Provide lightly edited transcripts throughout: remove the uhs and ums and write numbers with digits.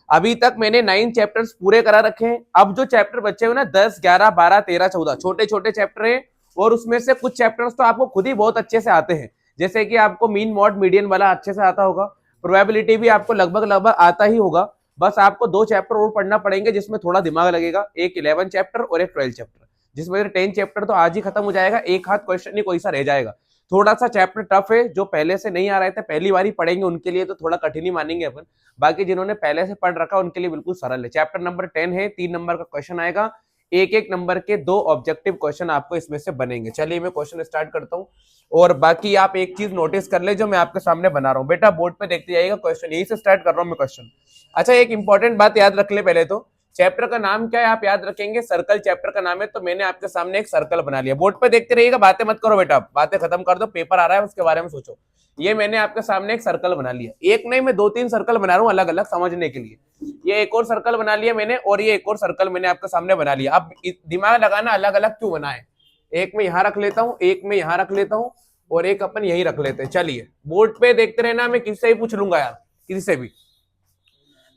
अभी तक मैंने 9 चैप्टर्स पूरे करा रखे हैं। अब जो चैप्टर बचे हुए ना 10, 11, 12, 13, 14 छोटे छोटे चैप्टर हैं, और उसमें से कुछ चैप्टर्स तो आपको खुद ही बहुत अच्छे से आते हैं, जैसे कि आपको मीन मॉड मीडियन वाला अच्छे से आता होगा, प्रोबेबिलिटी भी आपको लगभग लगभग आता ही होगा। बस आपको 2 चैप्टर और पढ़ना पड़ेंगे जिसमें थोड़ा दिमाग लगेगा, एक 11 चैप्टर और एक 12 चैप्टर, जिसमें 10 चैप्टर तो आज ही खत्म हो जाएगा, एक हाथ क्वेश्चन ही कोई सा रह जाएगा। थोड़ा सा चैप्टर टफ है, जो पहले से नहीं आ रहे थे पहली बार ही पढ़ेंगे उनके लिए तो थोड़ा कठिन ही मानेंगे अपन, बाकी जिन्होंने पहले से पढ़ रखा उनके लिए बिल्कुल सरल है। चैप्टर नंबर 10 है, 3 नंबर का क्वेश्चन आएगा, एक एक नंबर के 2 ऑब्जेक्टिव क्वेश्चन आपको इसमें से बनेंगे। चलिए मैं क्वेश्चन स्टार्ट करता हूँ, और बाकी आप एक चीज नोटिस कर ले जो मैं आपके सामने बना रहा हूँ, बेटा बोर्ड पे देखते जाइएगा, क्वेश्चन यही से स्टार्ट कर रहा हूँ मैं क्वेश्चन। अच्छा, एक इंपॉर्टेंट बात याद रख ले, पहले तो चैप्टर का नाम क्या है आप याद रखेंगे, सर्कल चैप्टर का नाम है, तो मैंने आपके सामने एक सर्कल बना लिया, बोर्ड पे देखते रहिएगा, बातें मत करो बेटा, बातें खत्म कर दो, पेपर आ रहा है उसके बारे में सोचो। ये मैंने आपके सामने एक सर्कल बना लिया, एक नहीं मैं 2-3 सर्कल बना रहा हूँ अलग अलग समझने के लिए। ये एक और सर्कल बना लिया मैंने, और ये एक और सर्कल मैंने आपके सामने बना लिया। अब दिमाग लगाना अलग अलग क्यों बना है, एक में यहां रख लेता हूँ, एक में यहां रख लेता हूँ, और एक अपन यही रख लेते हैं। चलिए बोर्ड पे देखते रहना, मैं किससे ही पूछ लूंगा यार, किसी से भी।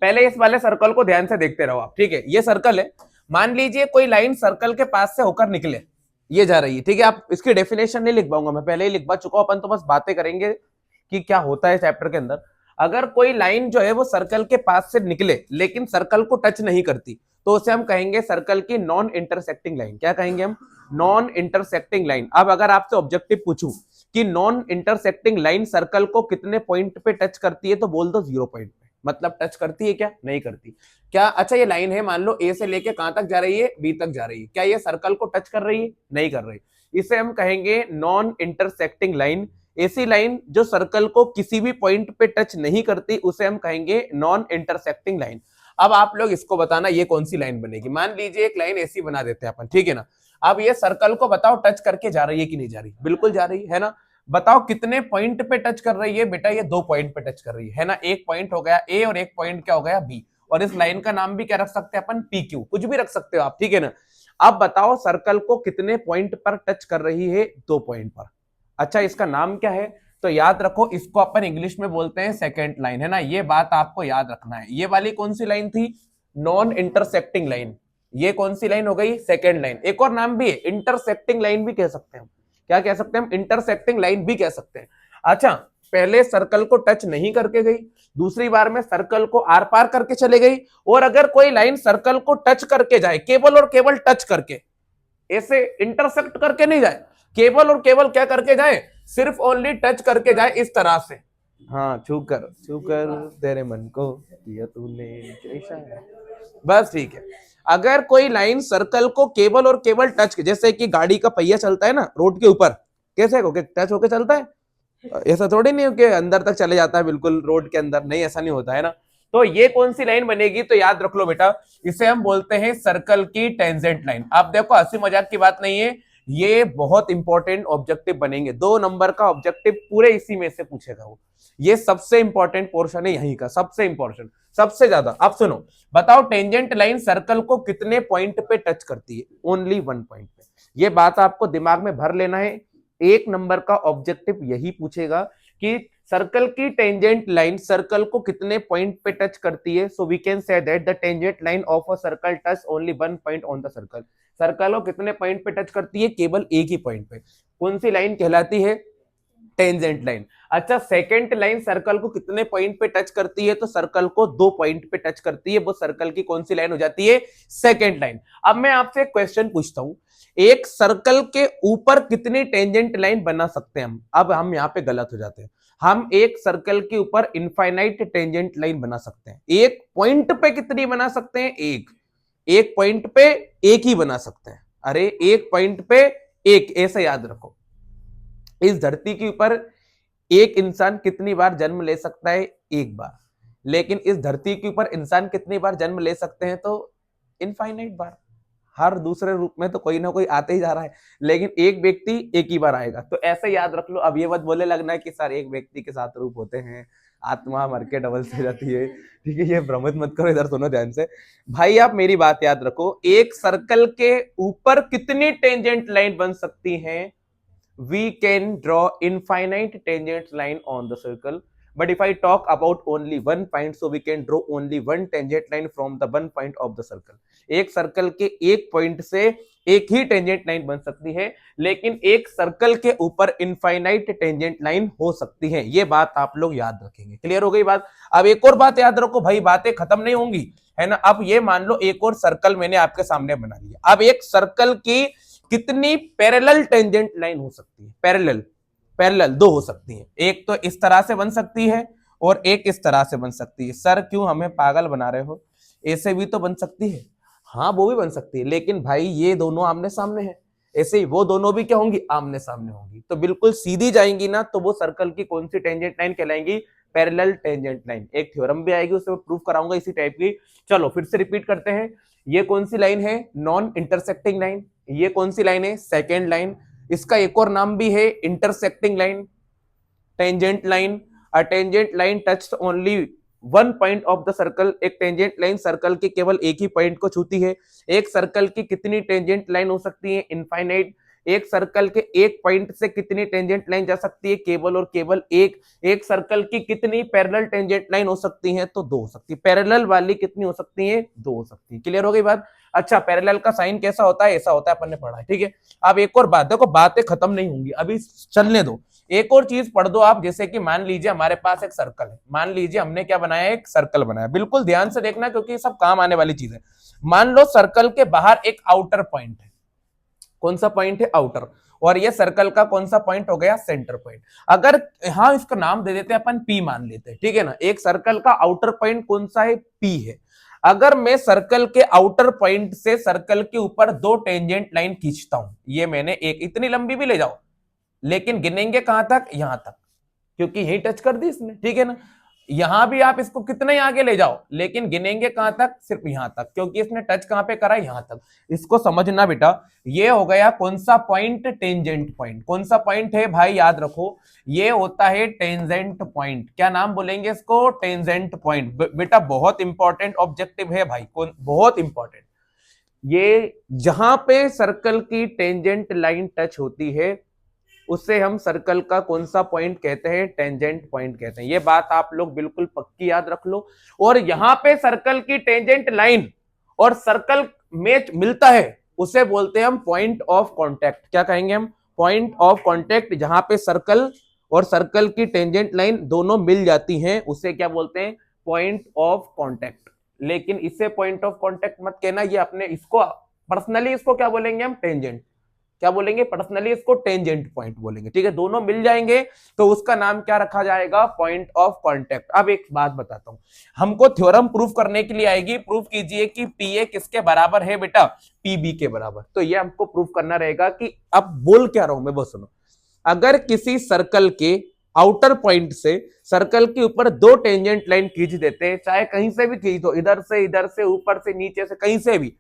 पहले इस वाले सर्कल को ध्यान से देखते रहो आप, ठीक है। ये सर्कल है, मान लीजिए कोई लाइन सर्कल के पास से होकर निकले, ये जा रही है, ठीक है। आप इसकी डेफिनेशन नहीं लिख पाऊंगा, मैं पहले ही लिखवा चुका हूं, अपन तो बस बातें करेंगे कि क्या होता है चैप्टर के अंदर। अगर कोई लाइन जो है वो सर्कल के पास से निकले लेकिन सर्कल को टच नहीं करती, तो उसे हम कहेंगे सर्कल की नॉन इंटरसेक्टिंग लाइन। क्या कहेंगे हम? Non intersecting line. अब अगर आपसे ऑब्जेक्टिव पूछूं कि नॉन इंटरसेक्टिंग लाइन सर्कल को कितने पॉइंट पे टच करती है, तो बोल दो 0 पॉइंट पे। मतलब टच करती है क्या? नहीं करती। क्या? अच्छा, ये लाइन है, मान लो ए से लेके कहां तक जा रही है? बी तक जा रही है, क्या ये सर्कल को टच कर रही है? नहीं कर रही। इसे हम कहेंगे नॉन इंटरसेक्टिंग लाइन। ऐसी लाइन जो सर्कल को किसी भी पॉइंट पे टच नहीं करती उसे हम कहेंगे नॉन इंटरसेक्टिंग लाइन। अब आप लोग इसको बताना ये कौन सी लाइन बनेगी। मान लीजिए एक लाइन ऐसी बना देते हैं अपन, ठीक है ना। अब ये सर्कल को बताओ टच करके जा रही है कि नहीं जा रही? बिल्कुल जा रही है ना। बताओ कितने पॉइंट पे टच कर रही है? बेटा ये 2 पॉइंट पे टच कर रही है ना। एक पॉइंट हो गया ए और एक पॉइंट क्या हो गया? बी। और इस लाइन का नाम भी क्या रख सकते हैं अपन? पी क्यू, कुछ भी रख सकते हो आप, ठीक है ना। अब बताओ सर्कल को कितने पॉइंट पर टच कर रही है? 2 पॉइंट पर। अच्छा, इसका नाम क्या है? तो याद रखो, इसको अपन इंग्लिश में बोलते हैं सेकेंड लाइन, है ना। ये बात आपको याद रखना है। ये वाली कौन सी लाइन थी? Non intersecting line. ये कौन सी लाइन हो गई? Second line. एक और नाम भी है, इंटरसेक्टिंग लाइन भी कह सकते हैं। क्या कह सकते हैं हम? इंटरसेक्टिंग लाइन भी कह सकते हैं। अच्छा, पहले सर्कल को टच नहीं करके गई, दूसरी बार में सर्कल को आर पार करके चले गई, और अगर कोई लाइन सर्कल को टच करके जाए, केवल और केवल टच करके, ऐसे इंटरसेक्ट करके नहीं जाए, केवल और केवल क्या करके जाए? सिर्फ ओनली टच करके जाए, इस तरह से। हाँ, छूकर तेरे मन को दिया तूने इशारा। बस ठीक है। अगर कोई लाइन सर्कल को केवल और केवल टच, जैसे कि गाड़ी का पहिया चलता है ना रोड के ऊपर, कैसे होके टच होके चलता है? ऐसा थोड़ी नहीं कि अंदर तक चले जाता है बिल्कुल रोड के अंदर, नहीं ऐसा नहीं होता है ना। तो ये कौन सी लाइन बनेगी? तो याद रख लो बेटा, इसे हम बोलते हैं सर्कल की टेंजेंट लाइन। आप देखो, हंसी मजाक की बात नहीं है, ये बहुत इंपॉर्टेंट ऑब्जेक्टिव बनेंगे। 2 नंबर का ऑब्जेक्टिव पूरे इसी में से पूछेगा वो। ये सबसे इंपॉर्टेंट पोर्शन है यहीं का, सबसे इंपॉर्टेंट, सबसे ज्यादा। अब सुनो, बताओ टेंजेंट लाइन सर्कल को कितने पॉइंट पे टच करती है? ओनली 1 पॉइंट पे। ये बात आपको दिमाग में भर लेना है। 1 नंबर का ऑब्जेक्टिव यही पूछेगा कि सर्कल की टेंजेंट लाइन सर्कल को कितने पॉइंट पे टच करती है। So we can say that the tangent line of a circle touch only 1 point on the circle. Circle को कितने पॉइंट पे टच करती है? केवल एक ही पॉइंट पे। कौन सी लाइन कहलाती है? Tangent line. अच्छा, सेकंड लाइन सर्कल को कितने पॉइंट पे टच करती है? तो सर्कल को 2 पॉइंट पे टच करती है, वो सर्कल की कौन सी लाइन हो जाती है? Second line. अब मैं आपसे एक क्वेश्चन पूछता हूं, एक सर्कल के ऊपर कितनी टेंजेंट लाइन बना सकते हैं हम? अब हम यहां पे गलत हो जाते हैं। हम एक सर्कल के ऊपर इनफाइनाइट टेंजेंट लाइन बना सकते हैं। एक पॉइंट पे कितनी बना सकते हैं? एक पॉइंट पे एक ही बना सकते हैं। अरे एक पॉइंट पे एक, ऐसे याद रखो। इस धरती के ऊपर एक इंसान कितनी बार जन्म ले सकता है? एक बार। लेकिन इस धरती के ऊपर इंसान कितनी बार जन्म ले सकते हैं? तो इनफाइनाइट बार। हर दूसरे रूप में तो कोई ना कोई आते ही जा रहा है, लेकिन एक व्यक्ति एक ही बार आएगा। तो ऐसे याद रख लो। अब ये मत बोले लगना है कि सर एक व्यक्ति के 7 रूप होते हैं, आत्मा मर के डबल से जाती है, ठीक है। ये भ्रमित मत करो, इधर सुनो ध्यान से भाई। आप मेरी बात याद रखो, एक सर्कल के ऊपर कितनी टेंजेंट लाइन बन सकती है? We can draw infinite tangent line on the circle. But if I talk about only one point, so we can draw only one tangent line from the one point of the circle. एक circle के एक point से एक ही tangent line बन सकती है, लेकिन एक सर्कल के ऊपर इनफाइनाइट टेंजेंट लाइन हो सकती है। ये बात आप लोग याद रखेंगे। क्लियर हो गई बात? अब एक और बात याद रखो भाई, बातें खत्म नहीं होंगी, है ना। अब ये मान लो एक और सर्कल मैंने आपके सामने बना लिया। अब एक सर्कल की कितनी पैरेलल टेंजेंट लाइन हो सकती है? पैरेलल दो हो सकती है। एक तो इस तरह से बन सकती है और एक इस तरह से बन सकती है। सर क्यों हमें पागल बना रहे हो? ऐसे भी तो बन सकती है। हाँ वो भी बन सकती है, लेकिन भाई ये दोनों आमने सामने है। ऐसे ही वो दोनों भी क्या होंगी? आमने सामने होंगी। तो बिल्कुल सीधी जाएंगी ना, तो वो सर्कल की कौन सी टेंजेंट लाइन कहलाएंगी? Parallel tangent line. एक थ्योरम भी आएगी, उससे प्रूफ कराऊंगा इसी टाइप की। चलो फिर से रिपीट करते हैं। ये कौन सी लाइन है? Non intersecting line. ये कौन सी लाइन है? Second line. इसका एक और नाम भी है intersecting line, tangent line. A tangent line touch only one point of the circle. एक टेंजेंट लाइन सर्कल के केवल एक ही पॉइंट को छूती है। एक सर्कल की कितनी टेंजेंट लाइन हो सकती है? इनफाइनाइट। एक सर्कल के एक पॉइंट से कितनी टेंजेंट लाइन जा सकती है? केवल और केवल एक। एक सर्कल की कितनी पैरेलल टेंजेंट लाइन हो सकती है? तो दो हो सकती है। पैरेलल वाली कितनी हो सकती है? दो हो सकती है। क्लियर हो गई बात? अच्छा, पैरेलल का साइन कैसा होता है? ऐसा होता है, अपन ने पढ़ा है, ठीक है। अब एक और बात, देखो बातें खत्म नहीं होंगी, अभी चलने दो। एक और चीज पढ़ दो आप, जैसे कि मान लीजिए हमारे पास एक सर्कल है। मान लीजिए हमने क्या बनाया? एक सर्कल बनाया। बिल्कुल ध्यान से देखना, क्योंकि सब काम आने वाली चीज है। मान लो सर्कल के बाहर एक आउटर पॉइंट है। कौन सा पॉइंट है? आउटर। और ये सर्कल का कौन सा पॉइंट हो गया? Centre point. अगर हाँ इसका नाम दे देते हैं अपन, पी मान लेते हैं, ठीक है ना। एक सर्कल का आउटर पॉइंट कौन सा है? पी है। अगर मैं सर्कल के आउटर पॉइंट से सर्कल के ऊपर दो टेंजेंट लाइन खींचता हूं, ये मैंने एक, इतनी लंबी भी ले जाओ, लेकिन गिनेंगे कहां तक? यहां तक, क्योंकि यही टच कर दी इसने, ठीक है ना। यहां भी आप इसको कितने आगे ले जाओ, लेकिन गिनेंगे कहां तक? सिर्फ यहां तक, क्योंकि इसने टच कहां पे करा? यहां तक। इसको समझना बेटा। ये हो गया कौन सा पॉइंट? Tangent point. कौन सा पॉइंट है भाई? याद रखो, ये होता है टेंजेंट पॉइंट। क्या नाम बोलेंगे इसको? Tangent point. बेटा बहुत इंपॉर्टेंट ऑब्जेक्टिव है भाई, बहुत इंपॉर्टेंट। ये जहां पे सर्कल की टेंजेंट लाइन टच होती है, उससे हम सर्कल का कौन सा पॉइंट कहते हैं? टेंजेंट पॉइंट कहते हैं। ये बात आप लोग बिल्कुल पक्की याद रख लो। और यहां पे सर्कल की टेंजेंट लाइन और सर्कल में मिलता है, उसे बोलते हैं हम पॉइंट ऑफ कांटेक्ट। क्या कहेंगे हम? Point of contact. जहां पे सर्कल और सर्कल की टेंजेंट लाइन दोनों मिल जाती हैं, उसे क्या बोलते हैं? Point of contact. लेकिन इसे पॉइंट ऑफ कांटेक्ट मत कहना, ये अपने इसको पर्सनली इसको क्या बोलेंगे हम? टेंजेंट। क्या बोलेंगे? पर्सनली इसको टेंजेंट पॉइंट बोलेंगे, ठीक है। दोनों मिल जाएंगे तो उसका नाम क्या रखा जाएगा? Point of contact. अब एक बात बताता हूं, हमको थ्योरम प्रूफ करने के लिए आएगी। प्रूफ कीजिए कि पीए किसके बराबर है बेटा? पीबी के बराबर। तो ये हमको प्रूफ करना रहेगा कि अब बोल क्या रहा हूं मैं, वो सुनो। अगर किसी सर्कल के आउटर पॉइंट से सर्कल के ऊपर दो टेंजेंट लाइन खींच देते हैं, चाहे कहीं से भी खींच दो, इधर से, ऊपर से, नीचे से, कहीं से भी,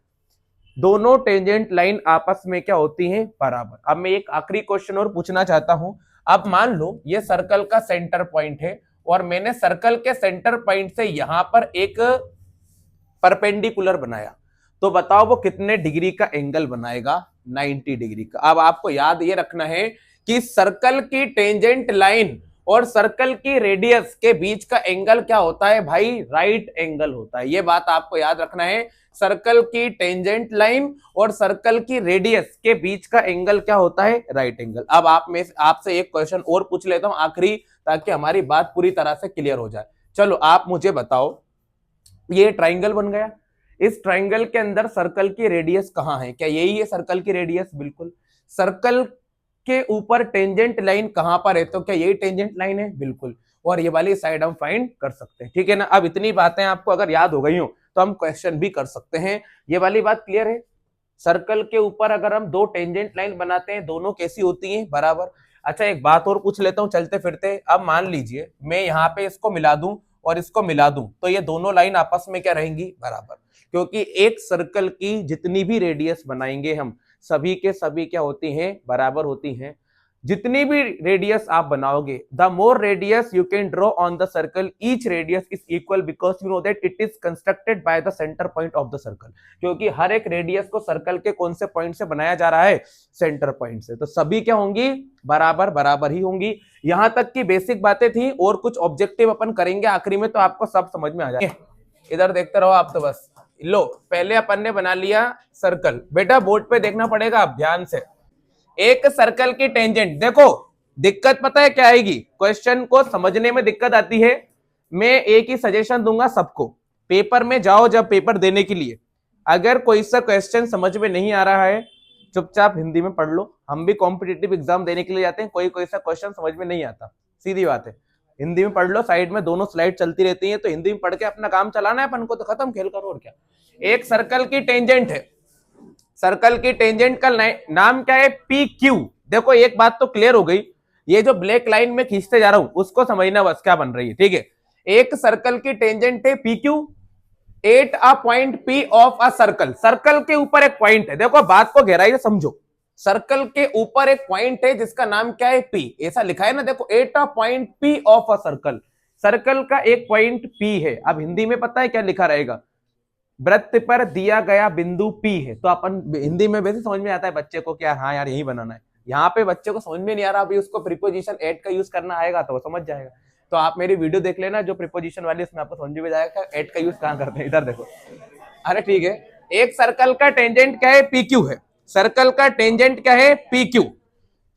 दोनों टेंजेंट लाइन आपस में क्या होती हैं? बराबर। अब मैं एक आखिरी क्वेश्चन और पूछना चाहता हूं। अब मान लो ये सर्कल का सेंटर पॉइंट है और मैंने सर्कल के सेंटर पॉइंट से यहां पर एक परपेंडिकुलर बनाया, तो बताओ वो कितने डिग्री का एंगल बनाएगा? 90 डिग्री का। अब आपको याद ये रखना है कि सर्कल की टेंजेंट लाइन और सर्कल की रेडियस के बीच का एंगल क्या होता है भाई? राइट एंगल होता है। ये बात आपको याद रखना है। सर्कल की टेंजेंट लाइन और सर्कल की रेडियस के बीच का एंगल क्या होता है? Right angle. अब आपसे एक क्वेश्चन और पूछ लेता हूं आखिरी, ताकि हमारी बात पूरी तरह से क्लियर हो जाए। चलो आप मुझे बताओ, ये ट्राइंगल बन गया, इस ट्राइंगल के अंदर सर्कल की रेडियस कहां है? क्या यही है सर्कल की रेडियस? बिल्कुल। सर्कल के ऊपर टेंजेंट लाइन कहां पर है? तो क्या यही टेंजेंट लाइन है? बिल्कुल। और ये वाली साइड हम फाइंड कर सकते हैं, ठीक है ना। अब इतनी बातें आपको अगर याद हो गई हो तो हम क्वेश्चन भी कर सकते हैं। ये वाली बात क्लियर है? सर्कल के ऊपर अगर हम दो टेंजेंट लाइन बनाते हैं, दोनों कैसी होती हैं? बराबर। अच्छा एक बात और पूछ लेता हूं चलते फिरते। अब मान लीजिए मैं यहाँ पे इसको मिला दूं और इसको मिला दूं, तो ये दोनों लाइन आपस में क्या रहेंगी? बराबर। क्योंकि एक सर्कल की जितनी भी रेडियस बनाएंगे हम, सभी के सभी क्या होती हैं? बराबर होती हैं। जितनी भी रेडियस आप बनाओगे, the more radius you can draw on the circle, each radius is equal because you know that it is constructed by the centre point of the circle, क्योंकि हर एक रेडियस को सर्कल के कौन से पॉइंट से बनाया जा रहा है, सेंटर पॉइंट से, तो सभी क्या होंगी, बराबर बराबर ही होंगी। यहां तक की बेसिक बातें थी, और कुछ ऑब्जेक्टिव अपन करेंगे आखिरी में, तो आपको सब समझ में आ जाए। इधर देखते रहो आप, तो बस लो, पहले अपन ने बना लिया सर्कल। बेटा बोर्ड पे देखना पड़ेगा आप ध्यान से। एक सर्कल की टेंजेंट, देखो दिक्कत पता है क्या आएगी, क्वेश्चन को समझने में दिक्कत आती है। मैं एक ही सजेशन दूंगा सबको, पेपर में जाओ जब पेपर देने के लिए, अगर कोई सा क्वेश्चन समझ में नहीं आ रहा है, चुपचाप हिंदी में पढ़ लो। हम भी कॉम्पिटिटिव एग्जाम देने के लिए जाते हैं, कोई सा क्वेश्चन समझ में नहीं आता, सीधी बात है, हिंदी में पढ़ लो, साइड में दोनों स्लाइड चलती रहती है, तो हिंदी में पढ़ के अपना काम चलाना है अपन को, तो खत्म, खेल करो और क्या। एक सर्कल की टेंजेंट है, सर्कल की टेंजेंट का नाम क्या है, पी क्यू। देखो एक बात तो क्लियर हो गई, ये जो ब्लैक लाइन में खींचते जा रहा हूं उसको समझना बस क्या बन रही है, ठीक है। एक सर्कल की टेंजेंट है P Q eight a point P of a circle, circle के ऊपर एक पॉइंट है, देखो बात को गहराई से समझो, सर्कल के ऊपर एक पॉइंट है जिसका नाम क्या है, पी, ऐसा लिखा है ना, देखो eight a point P of a circle, circle का एक पॉइंट पी है। अब हिंदी में पता है क्या लिखा रहेगा, वृत्त पर दिया गया बिंदु P है, तो अपन हिंदी में वैसे समझ में आता है बच्चे को क्या, हाँ यार यही बनाना है। यहाँ पे बच्चे को समझ में नहीं आ रहा, अभी उसको प्रीपोजिशन एट का यूज करना आएगा तो वो समझ जाएगा। तो आप मेरी वीडियो देख लेना जो प्रीपोजिशन वाली, उसमें आपको समझ में जाएगा एट का यूज कहाँ करते हैं। इधर देखो, अरे ठीक है, एक सर्कल का टेंजेंट क्या है, PQ है, सर्कल का टेंजेंट क्या है, PQ।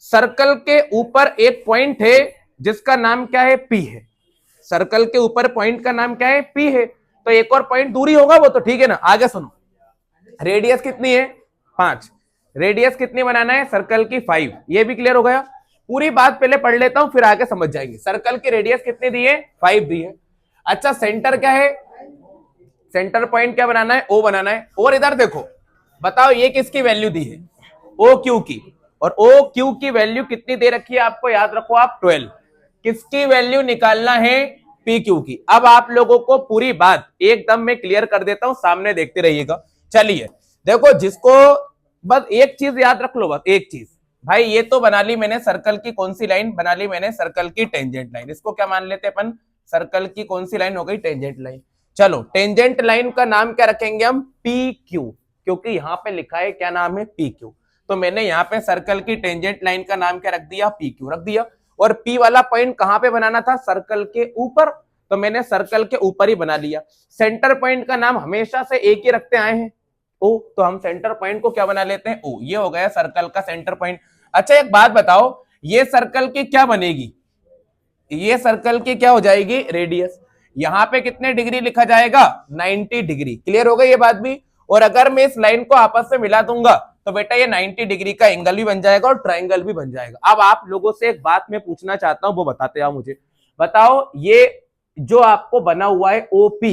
सर्कल के ऊपर एक पॉइंट है जिसका नाम क्या है, P है, सर्कल के ऊपर पॉइंट का नाम क्या है, P है, तो एक और पॉइंट दूरी होगा वो तो ठीक है ना। आगे सुनो, रेडियस कितनी है, 5, रेडियस कितनी बनाना है, सर्कल की 5, ये भी क्लियर हो गया। पूरी बात पहले पढ़ लेता हूं फिर आगे समझ जाएंगे। सर्कल की रेडियस कितनी दी है, 5 दी है। अच्छा सेंटर क्या है, सेंटर पॉइंट क्या बनाना है, O बनाना है। और इधर देखो, बताओ ये किसकी वैल्यू दी है, OQ की, और OQ की वैल्यू कितनी दे रखी है आपको, याद रखो आप 12। किसकी वैल्यू निकालना है, PQ की। अब आप लोगों को पूरी बात एकदम में क्लियर कर देता हूं, सामने देखते रहिएगा। चलिए देखो, जिसको बस एक चीज याद रख लो, बस एक चीज, भाई ये तो बना ली मैंने सर्कल की कौन सी लाइन बना ली मैंने, सर्कल की टेंजेंट लाइन, इसको क्या मान लेते अपन, सर्कल की कौन सी लाइन हो गई, टेंजेंट लाइन। चलो टेंजेंट लाइन का नाम क्या रखेंगे हम, PQ, क्योंकि यहां पे लिखा है क्या नाम है, PQ, तो मैंने यहाँ पे सर्कल की टेंजेंट लाइन का नाम क्या रख दिया, PQ रख दिया। और P वाला पॉइंट कहां पे बनाना था, सर्कल के ऊपर, तो मैंने सर्कल के ऊपर ही बना लिया। सेंटर पॉइंट का नाम हमेशा से एक ही रखते आए हैं, O, तो हम सेंटर पॉइंट को क्या बना लेते हैं, O, ये हो गया सर्कल का सेंटर पॉइंट। अच्छा एक बात बताओ, ये सर्कल की क्या बनेगी, ये सर्कल की क्या हो जाएगी, रेडियस। यहां पे कितने डिग्री लिखा जाएगा, 90 डिग्री, क्लियर हो गई ये बात भी। और अगर मैं इस लाइन को आपस में मिला दूंगा तो बेटा ये 90 डिग्री का एंगल भी बन जाएगा और ट्राइंगल भी बन जाएगा। अब आप लोगों से एक बात मैं पूछना चाहता हूं, वो बताते आओ मुझे, बताओ ये जो आपको बना हुआ है OP,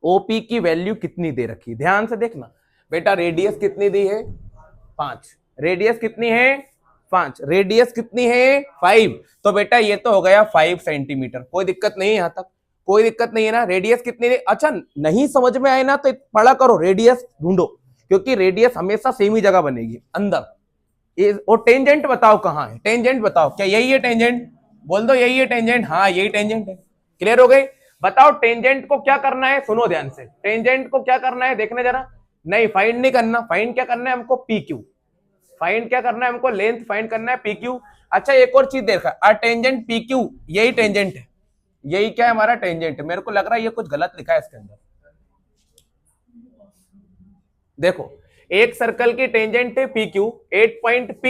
OP की वैल्यू कितनी दे रखी, ध्यान से देखना बेटा, रेडियस कितनी दी है, 5, रेडियस कितनी है, 5, रेडियस कितनी है, 5, तो बेटा ये तो हो गया 5 सेंटीमीटर, कोई दिक्कत नहीं है, यहां तक कोई दिक्कत नहीं है ना। रेडियस कितनी है, अच्छा नहीं समझ में आए ना तो पढ़ा करो, रेडियस ढूंढो, क्योंकि रेडियस हमेशा सेम ही जगह बनेगी अंदर। और टेंजेंट बताओ कहां है, टेंजेंट बताओ, क्या यही है टेंजेंट, बोल दो यही है टेंजेंट, हाँ यही टेंजेंट है, क्लियर हो गई। बताओ टेंजेंट को क्या करना है, सुनो ध्यान से, टेंजेंट को क्या करना है, देखने जरा, नहीं फाइंड नहीं करना, फाइंड क्या करना है हमको, PQ, फाइंड क्या करना है हमको, लेंथ फाइंड करना है, PQ। अच्छा एक और चीज देखा, टेंजेंट PQ, यही टेंजेंट है, यही क्या है हमारा टेंजेंट है। मेरे को लग रहा है ये कुछ गलत लिखा है इसके अंदर, देखो एक सर्कल की टेंजेंट है PQ, 8 point P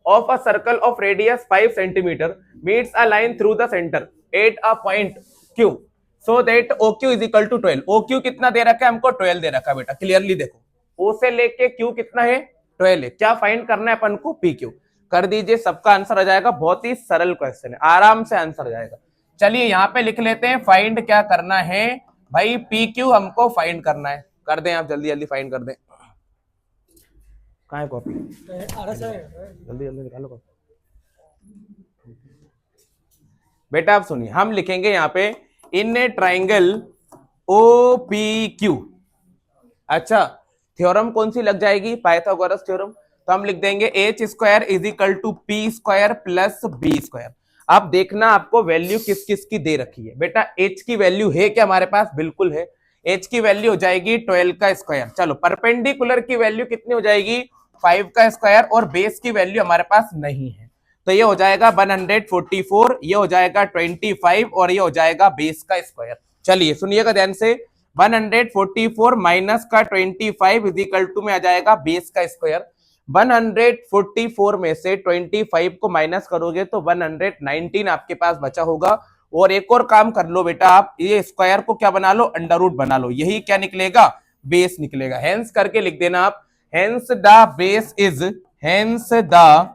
of a circle of radius 5 centimetre meets a line through the centre at a point Q so that OQ is equal to 12। OQ कितना दे रखा है हमको, 12 दे रखा है बेटा, क्लियरली देखो, O से लेके Q कितना है, 12 है। क्या फाइंड करना है अपन को, PQ कर दीजिए, सबका आंसर आ जाएगा, बहुत ही सरल क्वेश्चन है, आराम से आंसर आ जाएगा। चलिए यहाँ पे लिख लेते हैं, फाइंड क्या करना है भाई, PQ हमको फाइंड करना है, कर दें आप जल्दी जल्दी फाइंड कर दें, कहाँ है कॉपी, जल्दी जल्दी निकालो कॉपी। बेटा आप सुनिए, हम लिखेंगे यहाँ पे इन ए ट्राइंगल OPQ। अच्छा थ्योरम कौन सी लग जाएगी, पाइथागोरस थ्योरम। तो हम लिख देंगे H square is equal to P square plus B square. अब देखना आपको वैल्यू किस किस की दे रखी है बेटा। एच की वैल्यू है क्या हमारे पास? बिल्कुल है। एच की वैल्यू हो जाएगी 12 का स्क्वायर। चलो परपेंडिकुलर की वैल्यू कितनी हो जाएगी? 5 का स्क्वायर, और बेस की वैल्यू हमारे पास नहीं है, तो ये हो जाएगा 144, ये हो जाएगा 25 और ये हो जाएगा बेस का स्क्वायर। चलिए सुनिएगा ध्यान से, 144 माइनस का 25 इज इक्वल टू में आ जाएगा बेस का स्क्वायर। 144 में से 25 को माइनस करोगे तो 119 आपके पास बचा होगा। और एक और काम कर लो बेटा, आप ये स्क्वायर को क्या बना लो? अंडर रूट बना लो, यही क्या निकलेगा? बेस निकलेगा। हेंस करके लिख देना आप, hence the base is, hence the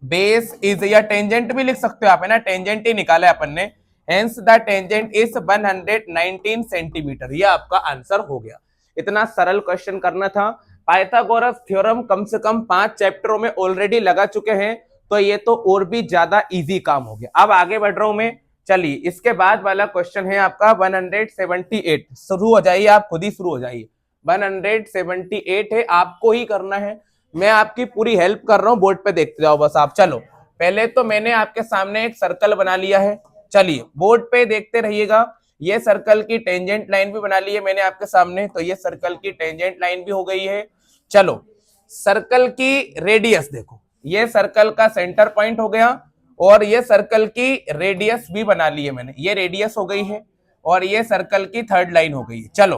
base is, या टेंजेंट भी लिख सकते हो आप, है ना, टेंजेंट ही निकाला है अपन ने। Hence the tangent is 119 centimetre. ये आपका आंसर हो गया। इतना सरल क्वेश्चन करना था। पाइथागोरस थ्योरम कम से कम 5 चैप्टरों में ऑलरेडी लगा चुके हैं, तो ये तो और भी ज्यादा इजी काम हो गया। अब आगे बढ़ रहा हूं मैं। चलिए इसके बाद वाला क्वेश्चन है आपका 178। शुरू हो जाइए, आप खुद ही शुरू हो जाइए। 178 है, आपको ही करना है। मैं आपकी पूरी हेल्प कर रहा हूं, बोर्ड पे देखते जाओ बस आप। चलो पहले तो मैंने आपके सामने एक सर्कल बना लिया है, चलिए बोर्ड पे देखते रहिएगा। ये सर्कल की टेंजेंट लाइन भी बना ली है मैंने आपके सामने, तो ये सर्कल की टेंजेंट लाइन भी हो गई है। चलो सर्कल की रेडियस देखो, ये सर्कल का सेंटर पॉइंट हो गया, और ये सर्कल की रेडियस भी बना ली है मैंने, ये रेडियस हो गई है, और ये सर्कल की थर्ड लाइन हो गई है। चलो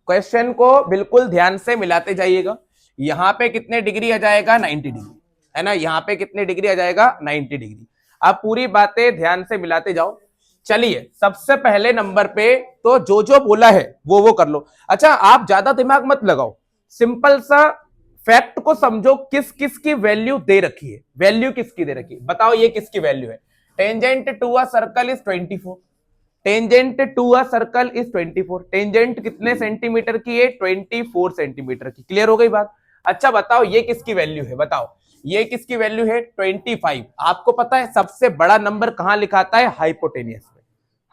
क्वेश्चन को बिल्कुल ध्यान से मिलाते जाइएगा। यहां पे कितने डिग्री आ जाएगा? 90 डिग्री, है ना। यहां पे कितने डिग्री आ जाएगा? 90 डिग्री। अब पूरी बातें ध्यान से मिलाते जाओ। चलिए सबसे पहले नंबर पे तो जो जो बोला है वो कर लो। अच्छा आप ज्यादा दिमाग मत लगाओ, सिंपल सा फैक्ट को समझो, किस किस की वैल्यू दे रखी है। वैल्यू किसकी दे रखी है बताओ, ये किसकी वैल्यू है? Tangent to a circle is 24, tangent to a circle is 24। Tangent कितने सेंटीमीटर की है? 24 सेंटीमीटर की। क्लियर हो गई बात? अच्छा बताओ ये किसकी वैल्यू है? बताओ ये किसकी वैल्यू है? 25। आपको पता है सबसे बड़ा नंबर कहां लिखाता है? हाइपोटेनियस में।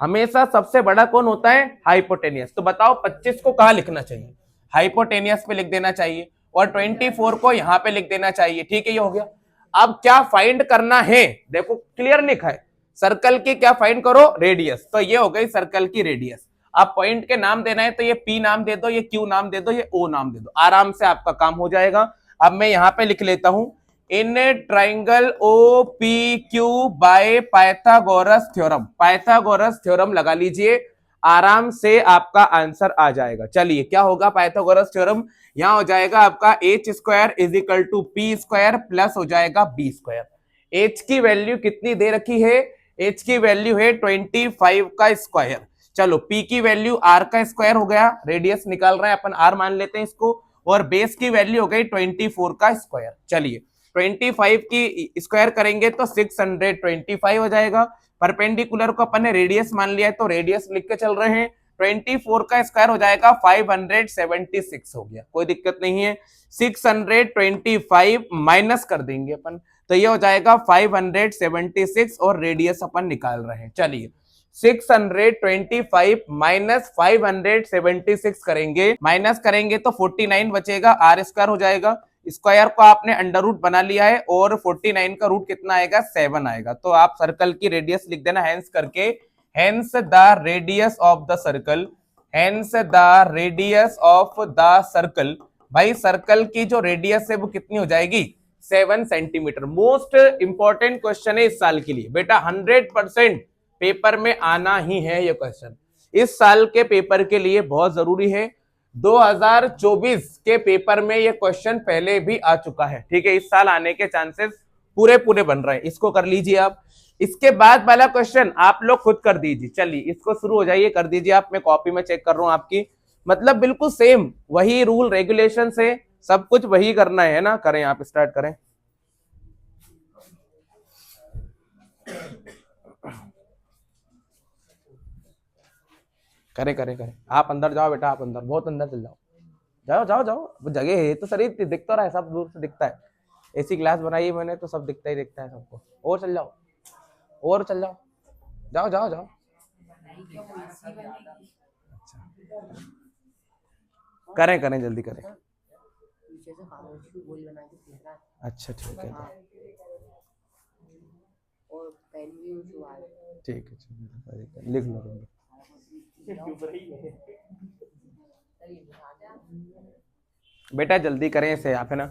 हमेशा सबसे बड़ा कौन होता है? हाइपोटेनियस। तो बताओ 25 को कहां लिखना चाहिए? हाइपोटेनियस पे लिख देना चाहिए, और 24 को यहां पे लिख देना चाहिए। ठीक है, ये हो गया। अब क्या फाइंड करना है? देखो क्लियर लिखा है, सर्कल की क्या फाइंड करो? रेडियस। तो ये हो गई सर्कल की रेडियस। आप पॉइंट के नाम देना है तो ये पी नाम दे दो, ये क्यू नाम दे दो, ये ओ नाम दे दो, आराम से आपका काम हो जाएगा। अब मैं यहां पे लिख लेता हूं, in triangle O P Q by Pythagoras theorem. Pythagoras theorem लगा लीजिए, आराम से आपका आंसर आ जाएगा। चलिए क्या होगा पाइथागोरस थ्योरम? यहां हो जाएगा आपका H square is equal to P square plus हो जाएगा बी स्क्वायर। एच की वैल्यू कितनी दे रखी है? एच की वैल्यू है 25 का स्क्वायर। चलो पी की वैल्यू आर का स्क्वायर हो गया, रेडियस निकाल रहे हैं अपन, आर मान लेते हैं इसको, और बेस की वैल्यू हो गई 24 का स्क्वायर। चलिए 25 की स्क्वायर करेंगे तो 625 हो जाएगा। परपेंडिकुलर को अपन ने रेडियस मान लिया है तो रेडियस लिख के चल रहे हैं। 24 का स्क्वायर हो जाएगा 576 हो गया, कोई दिक्कत नहीं है। 625 माइनस कर देंगे अपन, तो ये हो जाएगा 576, और रेडियस अपन निकाल रहे हैं। चलिए 625 माइनस 576 करेंगे, माइनस करेंगे तो 49 बचेगा, आर स्क्वायर हो जाएगा। स्क्वायर को आपने अंडर रूट बना लिया है, और 49 का रूट कितना आएगा? 7 आएगा। तो आप सर्कल की रेडियस लिख देना हेंस करके, hence the radius of the circle, hence the radius of the circle. भाई सर्कल की जो रेडियस है वो कितनी हो जाएगी? 7 सेंटीमीटर। मोस्ट इंपॉर्टेंट क्वेश्चन है इस साल के लिए बेटा, 100% पेपर में आना ही है ये क्वेश्चन। इस साल के पेपर के लिए बहुत जरूरी है। 2024 के पेपर में ये क्वेश्चन पहले भी आ चुका है, ठीक है, इस साल आने के चांसेस पूरे पूरे बन रहे हैं। इसको कर लीजिए आप। इसके बाद वाला क्वेश्चन आप लोग खुद कर दीजिए। चलिए इसको शुरू हो जाइए, कर दीजिए आप। मैं कॉपी में चेक कर रहा हूं आपकी, मतलब बिल्कुल सेम वही रूल रेगुलेशन से सब कुछ वही करना है ना। करें आप, स्टार्ट करें। करें करें करें, आप अंदर जाओ बेटा, आप अंदर, बहुत अंदर चल जाओ, जाओ जाओ जाओ, वो जगह है तो शरीर दिख तो रहा है, सब दूर से दिखता है। ऐसी क्लास बनाई है मैंने तो सब दिखता ही दिखता है सबको। और चल जाओ, और चल जाओ, जाओ जाओ जाओ। अच्छा करें करें, जल्दी करें। पीछे से खामोश की गोली बना के फेंक रहा है। अच्छा ठीक है, हाँ, और पेन भी यूज हुआ है। ठीक है लिख लो तुम। बेटा जल्दी करें इसे आप, है ना।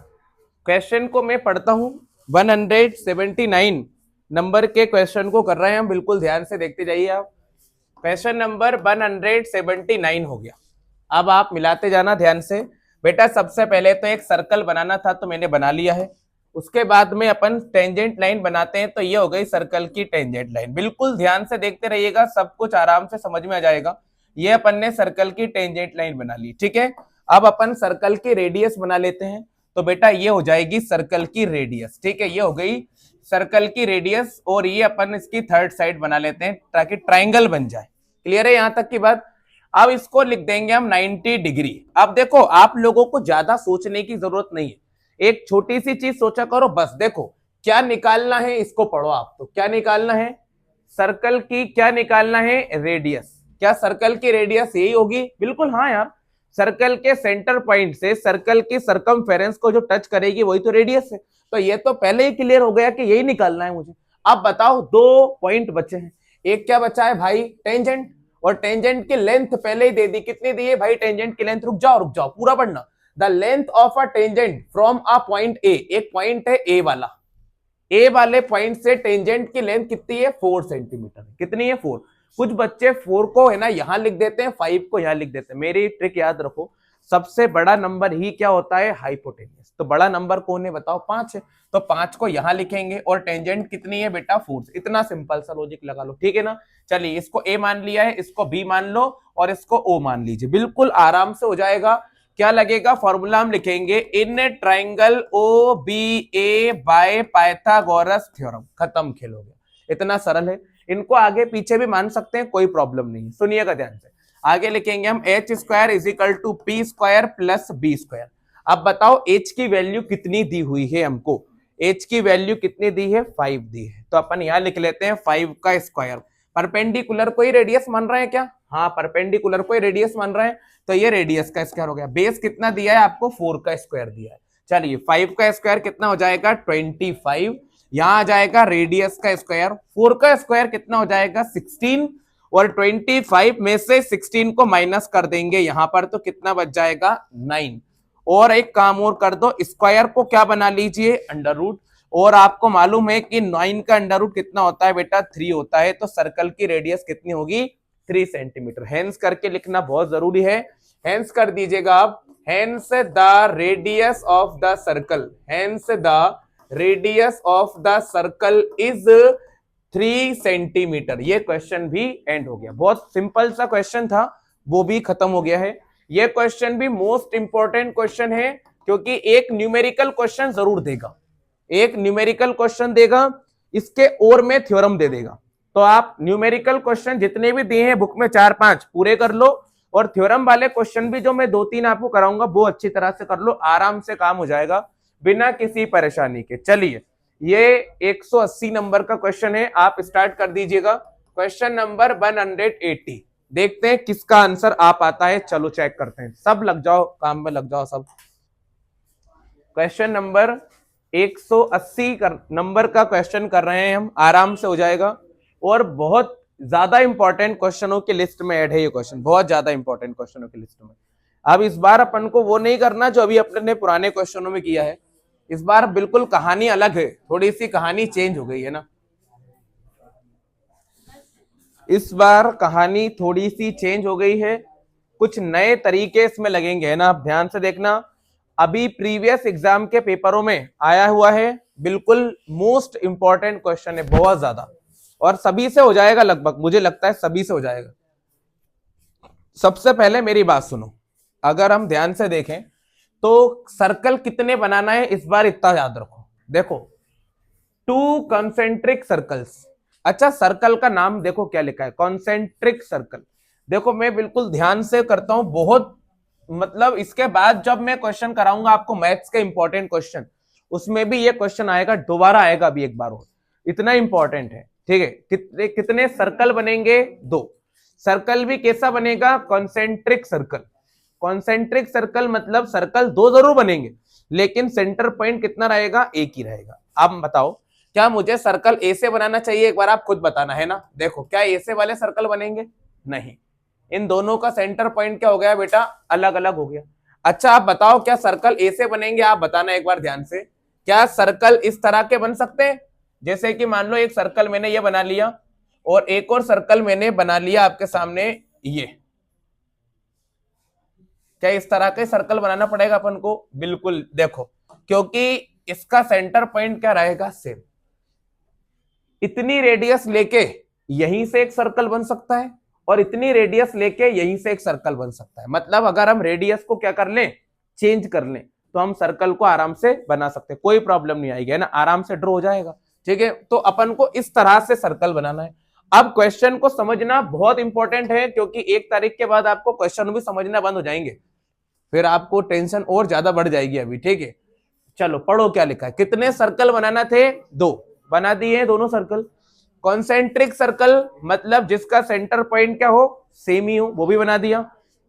क्वेश्चन को मैं पढ़ता हूं। 179 नंबर के क्वेश्चन को कर रहे हैं हम, बिल्कुल ध्यान से देखते जाइए आप। क्वेश्चन नंबर 179 हो गया। अब आप मिलाते जाना ध्यान से। बेटा सबसे पहले तो एक सर्कल बनाना था, तो मैंने बना लिया है। उसके बाद में अपन टेंजेंट लाइन बनाते हैं, तो ये हो गई सर्कल की टेंजेंट लाइन। बिल्कुल ध्यान से देखते रहिएगा, सब कुछ आराम से समझ में आ जाएगा। ये अपन ने सर्कल की टेंजेंट लाइन बना ली, ठीक है। अब अपन सर्कल की रेडियस बना लेते हैं। तो बेटा ये हो जाएगी सर्कल की रेडियस, ठीक है। ये हो गई सर्कल की रेडियस, और ये अपन इसकी थर्ड साइड बना लेते हैं ताकि ट्राइंगल बन जाए। क्लियर है यहां तक की बात। अब इसको लिख देंगे हम 90 डिग्री। अब देखो आप लोगों को ज्यादा सोचने की जरूरत नहीं है, एक छोटी सी चीज सोचा करो बस। देखो क्या निकालना है, इसको पढ़ो आप। तो क्या निकालना है, सर्कल की क्या निकालना है, रेडियस। क्या सर्कल की रेडियस यही होगी? बिल्कुल हाँ यार, सर्कल के सेंटर पॉइंट से सर्कल की सरकमफेरेंस को जो टच करेगी वही तो रेडियस है। तो ये तो पहले ही क्लियर हो गया कि यही निकालना है मुझे। अब बताओ दो पॉइंट बचे हैं, एक क्या बचा है भाई, टेंजेंट। और टेंजेंट की लेंथ पहले ही दे दी, कितनी दी है भाई टेंजेंट की लेंथ? रुक जाओ पूरा पढ़ना। The length of a tangent from a point A, एक पॉइंट है ए वाला, ए वाले पॉइंट से टेंजेंट की लेंथ कितनी है? 4 सेंटीमीटर। कितनी है? 4। कुछ बच्चे 4 को है ना यहां लिख देते हैं, 5 को यहां लिख देते हैं। मेरी ट्रिक याद रखो, सबसे बड़ा नंबर ही क्या होता है? हाइपोटेन्यूस। तो बड़ा नंबर कौन है बताओ? 5 है। तो 5 को यहां लिखेंगे, और टेंजेंट कितनी है बेटा? 4। इतना सिंपल सा लॉजिक लगा लो, ठीक है ना। चलिए इसको ए मान लिया है, इसको बी मान लो, और इसको ओ मान लीजिए, बिल्कुल आराम से हो जाएगा। क्या लगेगा? फॉर्मूला हम लिखेंगे, in triangle O B A by Pythagoras theorem. खत्म, खेल हो गया। इतना सरल है। इनको आगे पीछे भी मान सकते हैं, कोई प्रॉब्लम नहीं। सुनिएगा ध्यान से, आगे लिखेंगे हम H square is equal to P square plus B square. अब बताओ एच की वैल्यू कितनी दी हुई है हमको? एच की वैल्यू कितनी दी है? 5 दी है। तो अपन यहां लिख लेते हैं 5 का स्क्वायर। परपेंडिकुलर कोई रेडियस मान रहे हैं क्या? हाँ, परपेंडिकुलर कोई रेडियस मान रहे हैं, तो ये रेडियस का स्क्वायर हो गया। बेस कितना दिया है आपको? 4 का स्क्वायर दिया है। चलिए 5 का स्क्वायर कितना हो जाएगा? 25। यहां आ जाएगा रेडियस का स्क्वायर, 4 का स्क्वायर कितना हो जाएगा? 16। और 25 में से 16 को माइनस कर देंगे यहां पर, तो कितना बच जाएगा? 9। और एक काम और कर दो, स्क्वायर को क्या बना लीजिए? Under root. और आपको मालूम है कि 9 का अंडर रूट कितना होता है बेटा? 3 होता है। तो सर्कल की रेडियस कितनी होगी? 3 सेंटीमीटर। हेंस करके लिखना बहुत जरूरी है, हेंस कर दीजिएगा आप। Hence the radius of the circle, hence the radius of the circle is 3 centimetre. ये क्वेश्चन भी एंड हो गया। बहुत सिंपल सा क्वेश्चन था, वो भी खत्म हो गया है। ये क्वेश्चन भी मोस्ट इंपॉर्टेंट क्वेश्चन है, क्योंकि एक न्यूमेरिकल क्वेश्चन जरूर देगा, एक न्यूमेरिकल क्वेश्चन देगा, इसके और में थ्योरम दे देगा। तो आप न्यूमेरिकल क्वेश्चन जितने भी दिए हैं बुक में 4-5 पूरे कर लो, और थ्योरम वाले क्वेश्चन भी जो मैं 2-3 आपको कराऊंगा वो अच्छी तरह से कर लो, आराम से काम हो जाएगा बिना किसी परेशानी के। चलिए ये 180 नंबर का क्वेश्चन है, आप स्टार्ट कर दीजिएगा। क्वेश्चन नंबर 180, देखते हैं किसका आंसर आ पाता है। चलो चेक करते हैं, सब लग जाओ काम में, लग जाओ सब। क्वेश्चन नंबर 180 नंबर का क्वेश्चन कर रहे हैं हम, आराम से हो जाएगा। और बहुत ज्यादा इंपॉर्टेंट क्वेश्चनों की लिस्ट में ऐड है ये क्वेश्चन, बहुत ज्यादा इंपॉर्टेंट क्वेश्चनों की लिस्ट में। अब इस बार अपन को वो नहीं करना जो अभी अपने ने पुराने क्वेश्चनों में किया है। इस बार बिल्कुल कहानी अलग है, थोड़ी सी कहानी चेंज हो गई है ना। इस बार कहानी थोड़ी सी चेंज हो गई है, कुछ नए तरीके इसमें लगेंगे, है ना। आप ध्यान से देखना, अभी प्रीवियस एग्जाम के पेपरों में आया हुआ है, बिल्कुल मोस्ट इंपॉर्टेंट क्वेश्चन है, बहुत ज्यादा। और सभी से हो जाएगा लगभग, मुझे लगता है सभी से हो जाएगा। सबसे पहले मेरी बात सुनो, अगर हम ध्यान से देखें तो सर्कल कितने बनाना है इस बार, इतना याद रखो। देखो 2 कॉन्सेंट्रिक सर्कल्स। अच्छा सर्कल का नाम देखो क्या लिखा है, कॉन्सेंट्रिक सर्कल। देखो मैं बिल्कुल ध्यान से करता हूं, बहुत मतलब इसके बाद जब मैं क्वेश्चन कराऊंगा आपको मैथ्स का इंपॉर्टेंट क्वेश्चन, उसमें भी ये क्वेश्चन आएगा, दोबारा आएगा अभी एक बार और, इतना इंपॉर्टेंट है, ठीक है। कितने कितने सर्कल बनेंगे? 2। सर्कल भी कैसा बनेगा? Concentric circle. कॉन्सेंट्रिक सर्कल मतलब सर्कल 2 जरूर बनेंगे, लेकिन सेंटर पॉइंट कितना रहेगा, एक ही रहेगा। अब बताओ क्या मुझे सर्कल ए से बनाना चाहिए, एक बार आप खुद बताना है ना। देखो क्या ए से वाले सर्कल बनेंगे, नहीं, इन दोनों का सेंटर पॉइंट क्या हो गया बेटा, अलग अलग हो गया। अच्छा आप बताओ क्या सर्कल ए से बनेंगे, आप बताना एक बार ध्यान से, क्या सर्कल इस तरह के बन सकते हैं, जैसे कि मान लो एक सर्कल मैंने ये बना लिया और एक और सर्कल मैंने बना लिया आपके सामने ये, क्या इस तरह के सर्कल बनाना पड़ेगा अपन को, बिल्कुल। देखो क्योंकि इसका सेंटर पॉइंट क्या रहेगा, सेम। इतनी रेडियस लेके यहीं से एक सर्कल बन सकता है और इतनी रेडियस लेके यहीं से एक सर्कल बन सकता है। मतलब अगर हम रेडियस को क्या कर लें, चेंज कर लें, तो हम सर्कल को आराम से बना सकते हैं, कोई प्रॉब्लम नहीं आएगी, है ना, आराम से ड्रॉ हो जाएगा। ठीक है, तो अपन को इस तरह से सर्कल बनाना है। अब क्वेश्चन को समझना बहुत इंपॉर्टेंट है, क्योंकि 1 तारीख के बाद आपको क्वेश्चन भी समझना बंद हो जाएंगे, फिर आपको टेंशन और ज्यादा बढ़ जाएगी अभी। ठीक है, चलो पढ़ो क्या लिखा है। कितने सर्कल बनाना थे, 2 बना दिए दोनों सर्कल। कॉन्सेंट्रिक सर्कल मतलब जिसका सेंटर पॉइंट क्या हो, सेम ही हो, वो भी बना दिया।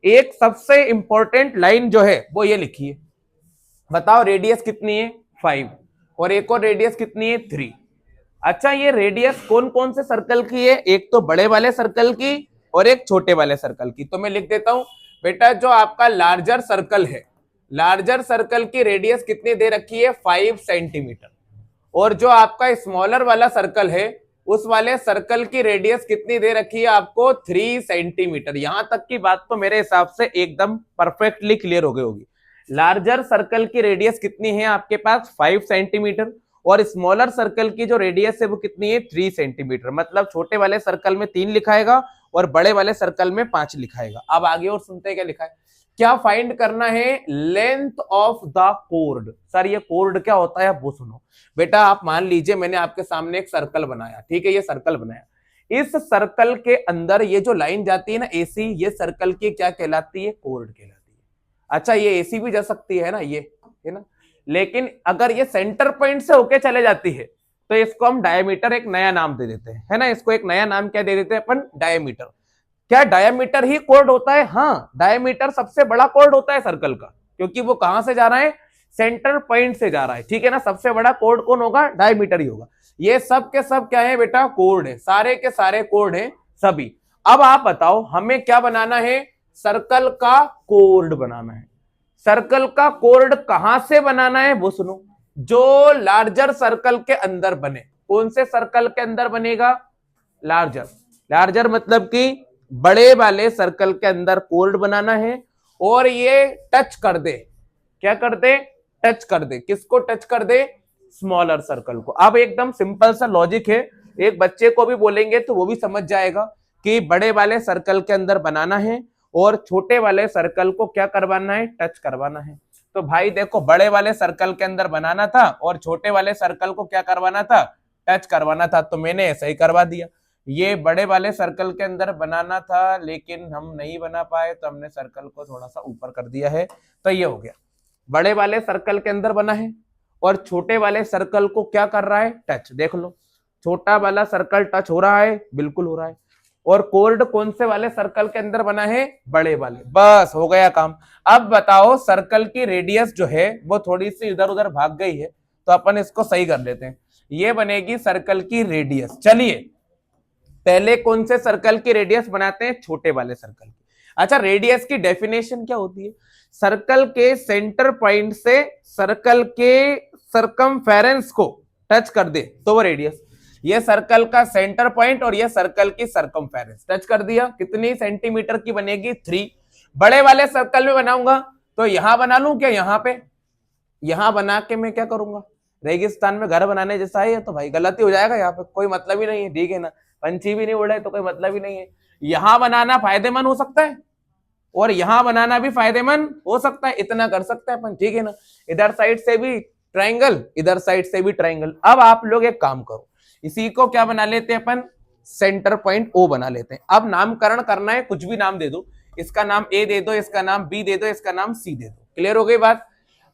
एक सबसे इंपॉर्टेंट लाइन जो है वो ये लिखी है, बताओ रेडियस कितनी है, 5, और एक और रेडियस कितनी है, 3। अच्छा ये रेडियस कौन कौन से सर्कल की है, एक तो बड़े वाले सर्कल की और एक छोटे वाले सर्कल की। तो मैं लिख देता हूं बेटा, जो आपका लार्जर सर्कल है, लार्जर सर्कल की रेडियस कितनी दे रखी है, 5 सेंटीमीटर, और जो आपका स्मॉलर वाला सर्कल है उस वाले सर्कल की रेडियस कितनी दे रखी है आपको, 3 सेंटीमीटर। यहां तक की बात तो मेरे हिसाब से एकदम परफेक्टली क्लियर हो गई होगी। लार्जर सर्कल की रेडियस कितनी है आपके पास, 5 सेंटीमीटर, और स्मॉलर सर्कल की जो रेडियस है वो कितनी है, 3 सेंटीमीटर। मतलब छोटे वाले सर्कल में 3 लिखाएगा और बड़े वाले सर्कल में 5 लिखाएगा। अब आगे और सुनते हैं क्या लिखा है, क्या फाइंड करना है, length of the chord. Sir ये कोर्ड क्या होता है, आप वो सुनो बेटा। आप मान लीजिए मैंने आपके सामने एक सर्कल बनाया, ठीक है, ये सर्कल बनाया, इस सर्कल के अंदर ये जो लाइन जाती है ना एसी, ये सर्कल की क्या कहलाती है, कोर्ड कहलाती है। अच्छा ये एसी भी जा सकती है ना, ये है ना, लेकिन अगर ये सेंटर पॉइंट से होके चले जाती है तो इसको हम डायमीटर एक नया नाम दे देते हैं, है ना, इसको एक नया नाम क्या दे देते हैं अपन, डायमीटर। क्या डायमीटर ही कोर्ड होता है, हाँ डायमीटर सबसे बड़ा कोर्ड होता है सर्कल का, क्योंकि वो कहां से जा रहा है, सेंटर पॉइंट से जा रहा है। ठीक है ना, सबसे बड़ा कोर्ड कौन होगा, डायमीटर ही होगा। ये सब के सब क्या है बेटा, कोर्ड है, सारे के सारे कोर्ड है सभी। अब आप बताओ हमें क्या बनाना है, सर्कल का कोर्ड बनाना है। सर्कल का कोर्ड कहां से बनाना है वो सुनो, जो लार्जर सर्कल के अंदर बने। कौन से सर्कल के अंदर बनेगा, लार्जर। लार्जर मतलब कि बड़े वाले सर्कल के अंदर कोर्ड बनाना है, और ये टच कर दे, क्या कर दे, टच कर दे, किसको टच कर दे, स्मॉलर सर्कल को। अब एकदम सिंपल सा लॉजिक है, एक बच्चे को भी बोलेंगे तो वो भी समझ जाएगा कि बड़े वाले सर्कल के अंदर बनाना है और छोटे वाले सर्कल को क्या करवाना है, टच करवाना है। तो भाई देखो बड़े वाले सर्कल के अंदर बनाना था और छोटे वाले सर्कल को क्या करवाना था, टच करवाना था, तो मैंने ऐसा ही करवा दिया। ये बड़े वाले सर्कल के अंदर बनाना था लेकिन हम नहीं बना पाए, तो हमने सर्कल को थोड़ा सा ऊपर कर दिया है, तो ये हो गया। बड़े वाले सर्कल के अंदर बना है और छोटे वाले सर्कल को क्या कर रहा है, टच। देख लो छोटा वाला सर्कल टच हो रहा है, बिल्कुल हो रहा है। और कोर्ड कौन से वाले सर्कल के अंदर बना है, बड़े वाले। बस हो गया काम। अब बताओ सर्कल की रेडियस जो है वो थोड़ी सी इधर उधर भाग गई है, तो अपन इसको सही कर लेते हैं। ये बनेगी सर्कल की रेडियस। चलिए पहले कौन से सर्कल की रेडियस बनाते हैं, छोटे वाले सर्कल की। अच्छा रेडियस की डेफिनेशन क्या होती है, सर्कल के सेंटर पॉइंट से सर्कल के सरकमफेरेंस को टच कर दे तो वो रेडियस। ये सर्कल का सेंटर पॉइंट और ये सर्कल की सरकमफेरेंस टच कर दिया, कितनी सेंटीमीटर की बनेगी, 3। बड़े वाले सर्कल में बनाऊंगा तो यहां बना लूं क्या, यहां पे, यहां बना के मैं क्या करूंगा, रेगिस्तान में घर बनाने जैसा है, तो भाई गलती हो जाएगा, यहाँ पे कोई मतलब ही नहीं है। ठीक है ना, पंछी भी नहीं उड़े तो कोई मतलब ही नहीं है। यहां बनाना फायदेमंद हो सकता है और यहां बनाना भी फायदेमंद हो सकता है, इतना कर सकते हैं अपन। ठीक है ना, इधर साइड से भी ट्राइंगल, इधर साइड से भी ट्राइंगल। अब आप लोग एक काम करो, इसी को क्या बना लेते हैं अपन, सेंटर पॉइंट ओ बना लेते हैं। अब नामकरण करना है, कुछ भी नाम दे दो, इसका नाम ए दे दो, इसका नाम बी दे दो, इसका नाम सी दे दो। क्लियर हो गई बात।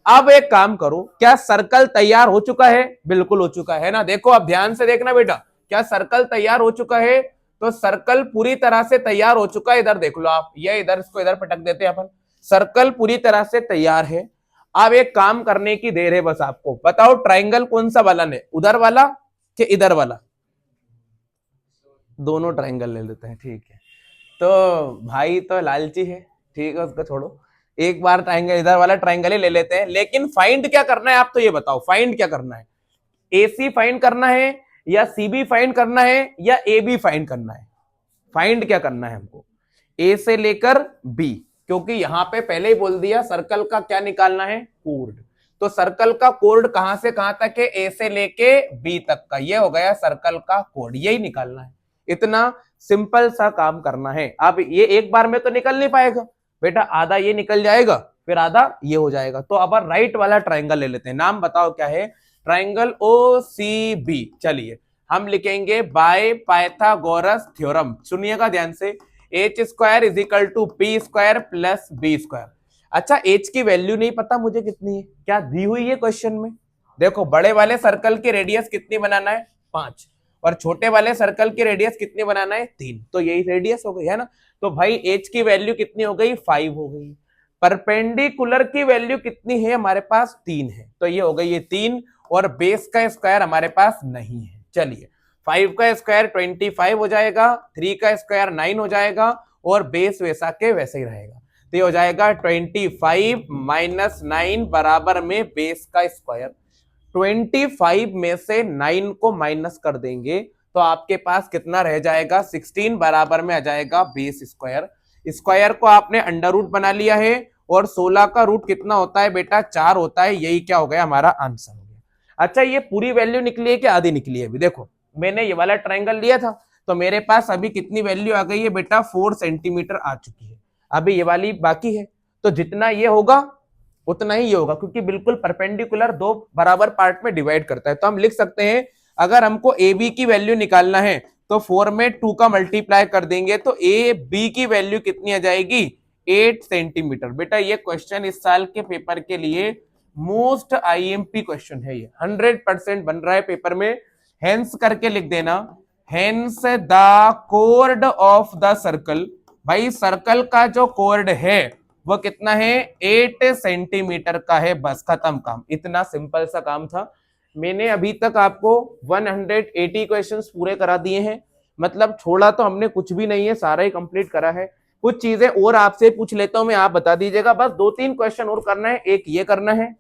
अब एक काम करो, क्या सर्कल तैयार हो चुका है, बिल्कुल हो चुका है ना। देखो अब ध्यान से देखना बेटा, क्या सर्कल तैयार हो चुका है, तो सर्कल पूरी तरह से तैयार हो चुका है। इधर देख लो आप, ये इधर, इसको इधर पटक देते हैं अपन। सर्कल पूरी तरह से तैयार है। अब एक काम करने की देर है बस आपको। बताओ ट्राइंगल कौन सा वाला है, उधर वाला कि इधर वाला? दोनों ट्राइंगल ले लेते हैं, ठीक है। तो भाई तो लालची है, ठीक है, उसको छोड़ो। एक बार ट्राइंगल, इधर वाला ट्राइंगल ही ले लेते हैं। लेकिन फाइंड क्या करना है आप तो ये बताओ, फाइंड क्या करना है? AC फाइंड करना है या CB फाइंड करना है या AB फाइंड करना है? फाइंड क्या करना है हमको? A से लेकर B, क्योंकि यहां पे पहले ही बोल दिया सर्कल का क्या निकालना है, कोड। तो सर्कल का कोड कहां से कहां तक है? A से लेके B तक का, ये हो गया सर्कल का कोड, यही निकालना है। इतना सिंपल सा काम करना है। अब ये एक बार में तो निकल नहीं पाएगा बेटा, आधा ये निकल जाएगा फिर आधा ये हो जाएगा। तो अब राइट वाला ट्राइंगल ले लेते हैं। नाम बताओ क्या है? Triangle OCB। चलिए हम लिखेंगे बाय पाइथागोरस थ्योरम। सुनिएगा ध्यान से, h² is equal to p² plus b²। अच्छा h की वैल्यू नहीं पता मुझे कितनी है, क्या दी हुई है क्वेश्चन में? देखो बड़े वाले सर्कल की रेडियस कितनी बनाना है, 5, और छोटे वाले सर्कल की रेडियस कितनी बनाना है, 3। तो यही रेडियस हो गई है ना। तो भाई h की वैल्यू कितनी हो गई, 5 हो गई। परपेंडिकुलर की वैल्यू कितनी है हमारे पास, 3 है। तो ये हो गई ये 3, और बेस का स्क्वायर हमारे पास नहीं है। चलिए 5 का स्क्वायर 25 हो जाएगा, 3 का स्क्वायर 9 हो जाएगा, और बेस वैसा के वैसे ही रहेगा। तो ये हो जाएगा 25 माइनस 9 बराबर में बेस का स्क्वायर। 25 में से 9 को माइनस कर देंगे तो आपके पास कितना रह जाएगा, 16 बराबर में आ जाएगा बेस स्क्वायर। स्क्वायर को आपने अंडर रूट बना लिया है, और 16 का रूट कितना होता है बेटा, 4 होता है। यही क्या हो गया, हमारा आंसर हो गया। अच्छा ये पूरी वैल्यू निकली है कि आधी निकली है? अभी देखो मैंने ये वाला ट्राइंगल लिया था तो मेरे पास अभी कितनी वैल्यू आ गई है बेटा, 4 सेंटीमीटर आ चुकी है। अभी ये वाली बाकी है, तो जितना ये होगा उतना ही ये होगा, क्योंकि बिल्कुल परपेंडिकुलर दो बराबर पार्ट में डिवाइड करता है। तो हम लिख सकते हैं अगर हमको AB की वैल्यू निकालना है तो 4 में 2 का मल्टीप्लाई कर देंगे तो AB की वैल्यू कितनी आ जाएगी, 8 सेंटीमीटर। बेटा ये क्वेश्चन इस साल के पेपर के लिए मोस्ट IMP क्वेश्चन है, ये 100% बन रहा है पेपर में। हेंस करके लिख देना, hence the code of the circle. भाई सर्कल का जो कोर्ड है वो कितना है, 8 सेंटीमीटर का है। बस खत्म काम, इतना सिंपल सा काम था। मैंने अभी तक आपको 180 क्वेश्चंस पूरे करा दिए हैं, मतलब छोड़ा तो हमने कुछ भी नहीं है, सारा ही कंप्लीट करा है। कुछ चीजें और आपसे पूछ लेता हूं मैं, आप बता दीजिएगा। बस 2-3 क्वेश्चन और करना है, एक ये करना है,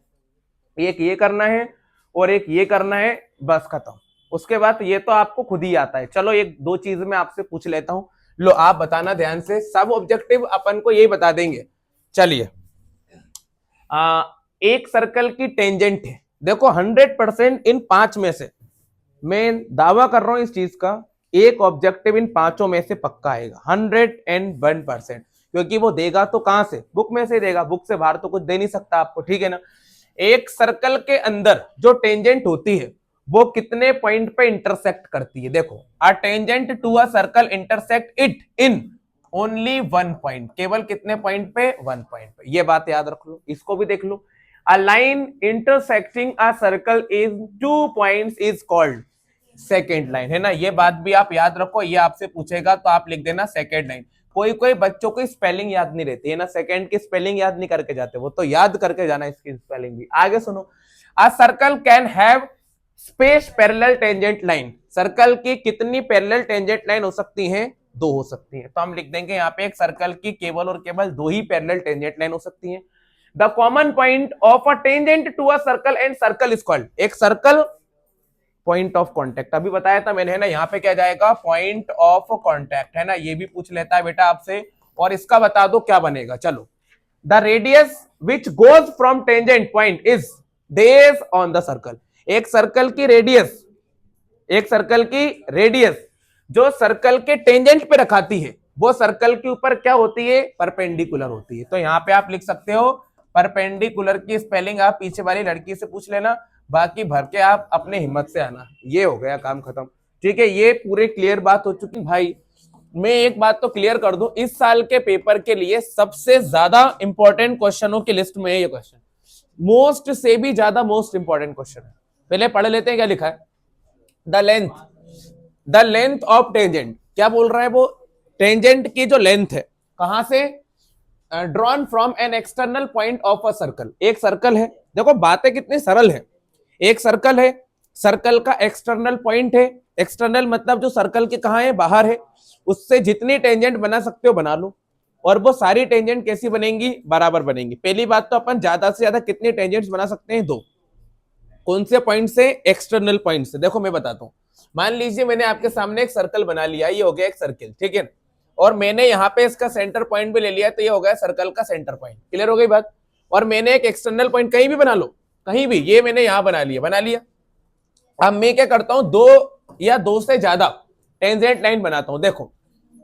एक ये करना है, और एक ये करना है, बस खत्म। उसके बाद ये तो आपको खुद ही आता है। चलो एक दो चीज मैं आपसे पूछ लेता हूं, लो आप बताना ध्यान से। सब ऑब्जेक्टिव अपन को यही बता देंगे। चलिए एक सर्कल की टेंजेंट है, देखो 100% इन 5 में से मैं दावा कर रहा हूं इस चीज का, एक ऑब्जेक्टिव इन 5 में से पक्का आएगा 101%, क्योंकि वो देगा तो कहां से, बुक में से देगा, बुक से बाहर तो कुछ दे नहीं सकता आपको, ठीक है ना। एक सर्कल के अंदर जो टेंजेंट होती है वो कितने पॉइंट पे इंटरसेक्ट करती है? देखो a tangent to a circle intersect it in only 1 point, केवल कितने पॉइंट पे, 1 पॉइंट पे। ये बात याद रख लो, इसको भी देख लो। A line intersecting a circle is 2 points is called secant line, है ना। ये बात भी आप याद रखो, ये आपसे पूछेगा तो आप लिख देना सेकेंड लाइन। कोई कोई बच्चों को स्पेलिंग याद नहीं रहती है ना, सेकेंड की स्पेलिंग याद नहीं करके जाते, वो तो याद करके जाना इसकी स्पेलिंग भी। आगे सुनो, a circle can have space parallel tangent line. Circle की कितनी पैरेलल टेंजेंट लाइन हो सकती हैं, 2 हो सकती हैं। तो हम लिख देंगे यहाँ पे एक सर्कल की केवल और केवल 2 ही पैरेलल टेंजेंट लाइन हो सकती हैं। The common point of a tangent to a circle and circle is called, एक सर्कल पॉइंट ऑफ कॉन्टैक्ट, अभी बताया था मैंने, है ना। यहाँ पे क्या जाएगा, पॉइंट ऑफ कॉन्टैक्ट, है ना। ये भी पूछ लेता है बेटा आपसे, और इसका बता दो क्या बनेगा। चलो, the radius which goes from tangent point is days on the circle. एक सर्कल की रेडियस, एक सर्कल की रेडियस जो सर्कल के टेंजेंट पे रखाती है वो सर्कल के ऊपर क्या होती है, परपेंडिकुलर होती है। तो यहाँ पे आप लिख सकते हो परपेंडिकुलर की स्पेलिंग आप पीछे वाली लड़की से पूछ लेना, बाकी भर के आप अपने हिम्मत से आना। ये हो गया काम खत्म, ठीक है। ये पूरे क्लियर बात हो चुकी। भाई मैं एक बात तो क्लियर कर दूं, इस साल के पेपर के लिए सबसे ज्यादा इंपॉर्टेंट क्वेश्चनों की लिस्ट में ये क्वेश्चन, मोस्ट से भी ज्यादा मोस्ट इंपॉर्टेंट क्वेश्चन है। पहले पढ़ लेते हैं क्या लिखा है। द लेंथ ऑफ टेंजेंट, क्या बोल रहा है वो, टेंजेंट की जो लेंथ है, कहां से, drawn from an external point of a circle. एक सर्कल है, देखो बातें कितनी सरल है। एक सर्कल है, सर्कल का एक्सटर्नल पॉइंट है, एक्सटर्नल मतलब जो सर्कल के कहाँ है, बाहर है, उससे जितनी टेंजेंट बना सकते हो बना लो, और वो सारी टेंजेंट कैसी बनेंगी, बराबर बनेंगी। पहली बात तो अपन ज्यादा से ज्यादा कितनी टेंजेंट्स बना सकते हैं, 2। कौन से पॉइंट से, एक्सटर्नल पॉइंट से। देखो मैं बताता हूँ, मान लीजिए मैंने आपके सामने एक सर्कल बना लिया, ये हो गया एक सर्कल, ठीक है, और मैंने यहाँ पे इसका सेंटर पॉइंट भी ले लिया, तो ये हो गया सर्कल का सेंटर पॉइंट। क्लियर हो गई बात। और मैंने एक एक्सटर्नल पॉइंट कहीं भी बना लो, कहीं भी, ये मैंने यहाँ बना लिया। अब मैं क्या करता हूँ, 2 या 2 से ज्यादा टेंजेंट लाइन बनाता हूँ। देखो